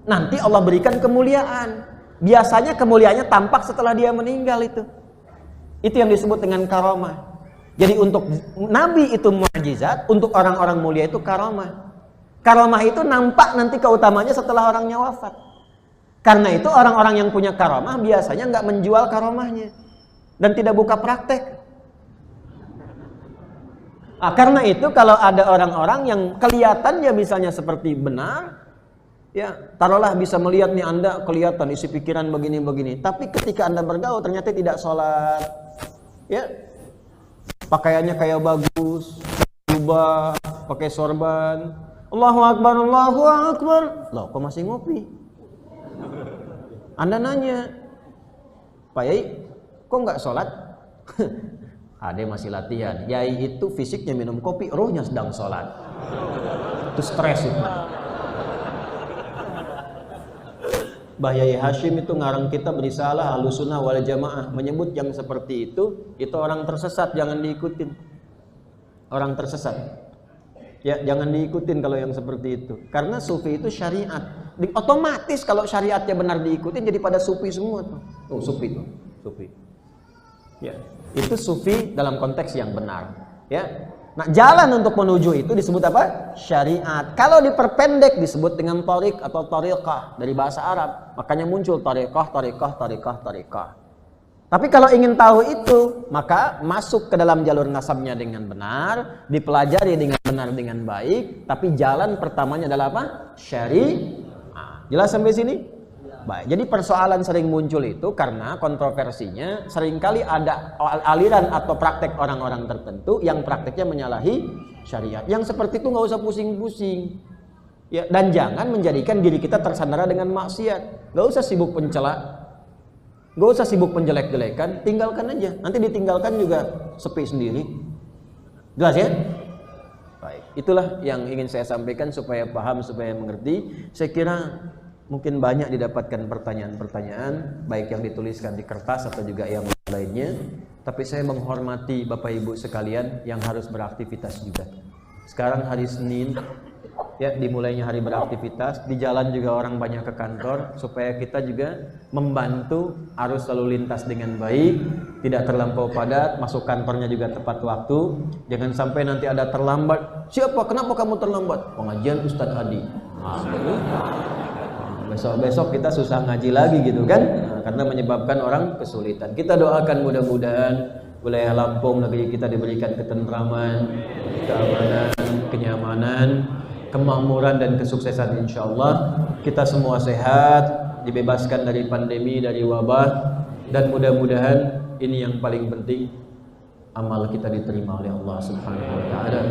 [SPEAKER 2] Nanti Allah berikan kemuliaan. Biasanya kemuliaannya tampak setelah dia meninggal itu. Itu yang disebut dengan karamah. Jadi untuk Nabi itu mukjizat, untuk orang-orang mulia itu karamah. Karamah itu nampak nanti keutamanya setelah orangnya wafat. Karena itu orang-orang yang punya karamah biasanya nggak menjual karamahnya. Dan tidak buka praktek. Karena itu kalau ada orang-orang yang kelihatannya misalnya seperti benar, ya taruhlah bisa melihat nih Anda kelihatan isi pikiran begini-begini, tapi ketika Anda bergaul ternyata tidak sholat, ya pakaiannya kayak bagus, jubah, pakai sorban, Allahu Akbar, Allahu Akbar, loh kok masih ngopi? Anda nanya, Pak Yai, kok nggak sholat? Ade masih latihan. Yai itu fisiknya minum kopi, rohnya sedang sholat. Itu stres itu. Mbah Yai Hashim itu ngarang kitab Risalah Ahlussunnah wal Jamaah, menyebut yang seperti itu orang tersesat, jangan diikutin. Orang tersesat. Ya, jangan diikutin kalau yang seperti itu. Karena sufi itu syariat. Otomatis kalau syariatnya benar diikutin jadi pada sufi semua tuh. Oh, sufi tuh, sufi. Ya, itu sufi dalam konteks yang benar. Ya, nah jalan untuk menuju itu disebut apa? Syariat. Kalau diperpendek disebut dengan tariq atau tariqah dari bahasa Arab. Makanya muncul tariqah, tariqah, tariqah, tariqah. Tapi kalau ingin tahu itu, maka masuk ke dalam jalur nasabnya dengan benar, dipelajari dengan benar dengan baik. Tapi jalan pertamanya adalah apa? Syariat. Jelas sampai sini? Baik, jadi persoalan sering muncul itu karena kontroversinya seringkali ada aliran atau praktek orang-orang tertentu yang prakteknya menyalahi syariat. Yang seperti itu nggak usah pusing-pusing. Ya, dan jangan menjadikan diri kita tersandera dengan maksiat. Nggak usah sibuk pencela, nggak usah sibuk penjelek-jelekan, tinggalkan aja. Nanti ditinggalkan juga sepi sendiri. Jelas ya? Baik, itulah yang ingin saya sampaikan supaya paham, supaya mengerti. Saya kira mungkin banyak didapatkan pertanyaan-pertanyaan, baik yang dituliskan di kertas atau juga yang lainnya. Tapi saya menghormati Bapak Ibu sekalian yang harus beraktivitas juga. Sekarang hari Senin, ya dimulainya hari beraktivitas. Di jalan juga orang banyak ke kantor, supaya kita juga membantu arus lalu lintas dengan baik, tidak terlampau padat, masuk kantornya juga tepat waktu. Jangan sampai nanti ada terlambat. Siapa? Kenapa kamu terlambat? Pengajian Ustadz Hadi. Besok-besok kita susah ngaji lagi gitu kan, karena menyebabkan orang kesulitan. Kita doakan mudah-mudahan wilayah Lampung negeri kita diberikan ketentraman, keamanan, kenyamanan, kemakmuran dan kesuksesan insyaallah. Kita semua sehat, dibebaskan dari pandemi, dari wabah, dan mudah-mudahan ini yang paling penting, amal kita diterima oleh Allah Subhanahu wa taala.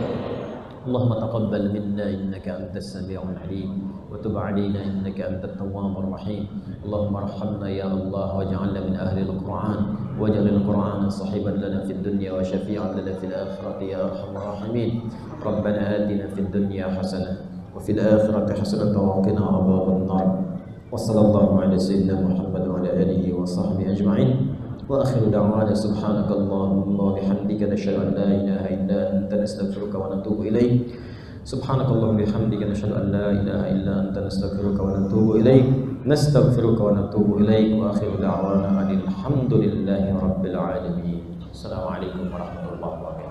[SPEAKER 2] Allahumma taqabbal minna innaka antas sami'ul 'alim wa tub 'alaina innaka antat tawwabur rahim. Allahumma arhamna ya Allah waj'alna min ahli al-Qur'an waj'al al-Qur'ana sahiban lana fid dunya wa syafi'an lana fil akhirati ya arhamar rahimin. Rabbana atina fid dunya hasanah wa fil akhirati hasanah wa qina adhaban nar. Wa sallallahu ala sayyidina Muhammad wa ala alihi wa sahbihi ajma'in. وآخر دعوانا سبحانك اللهم وبحمدك نشهد أن لا إله إلا أنت نستغفرك ونتوب إليك. سبحانك اللهم وبحمدك نشهد أن لا إله إلا أنت نستغفرك ونتوب إليك. نستغفرك ونتوب إليك. وآخر دعوانا أن الحمد لله رب العالمين. السلام عليكم ورحمة الله وبركاته.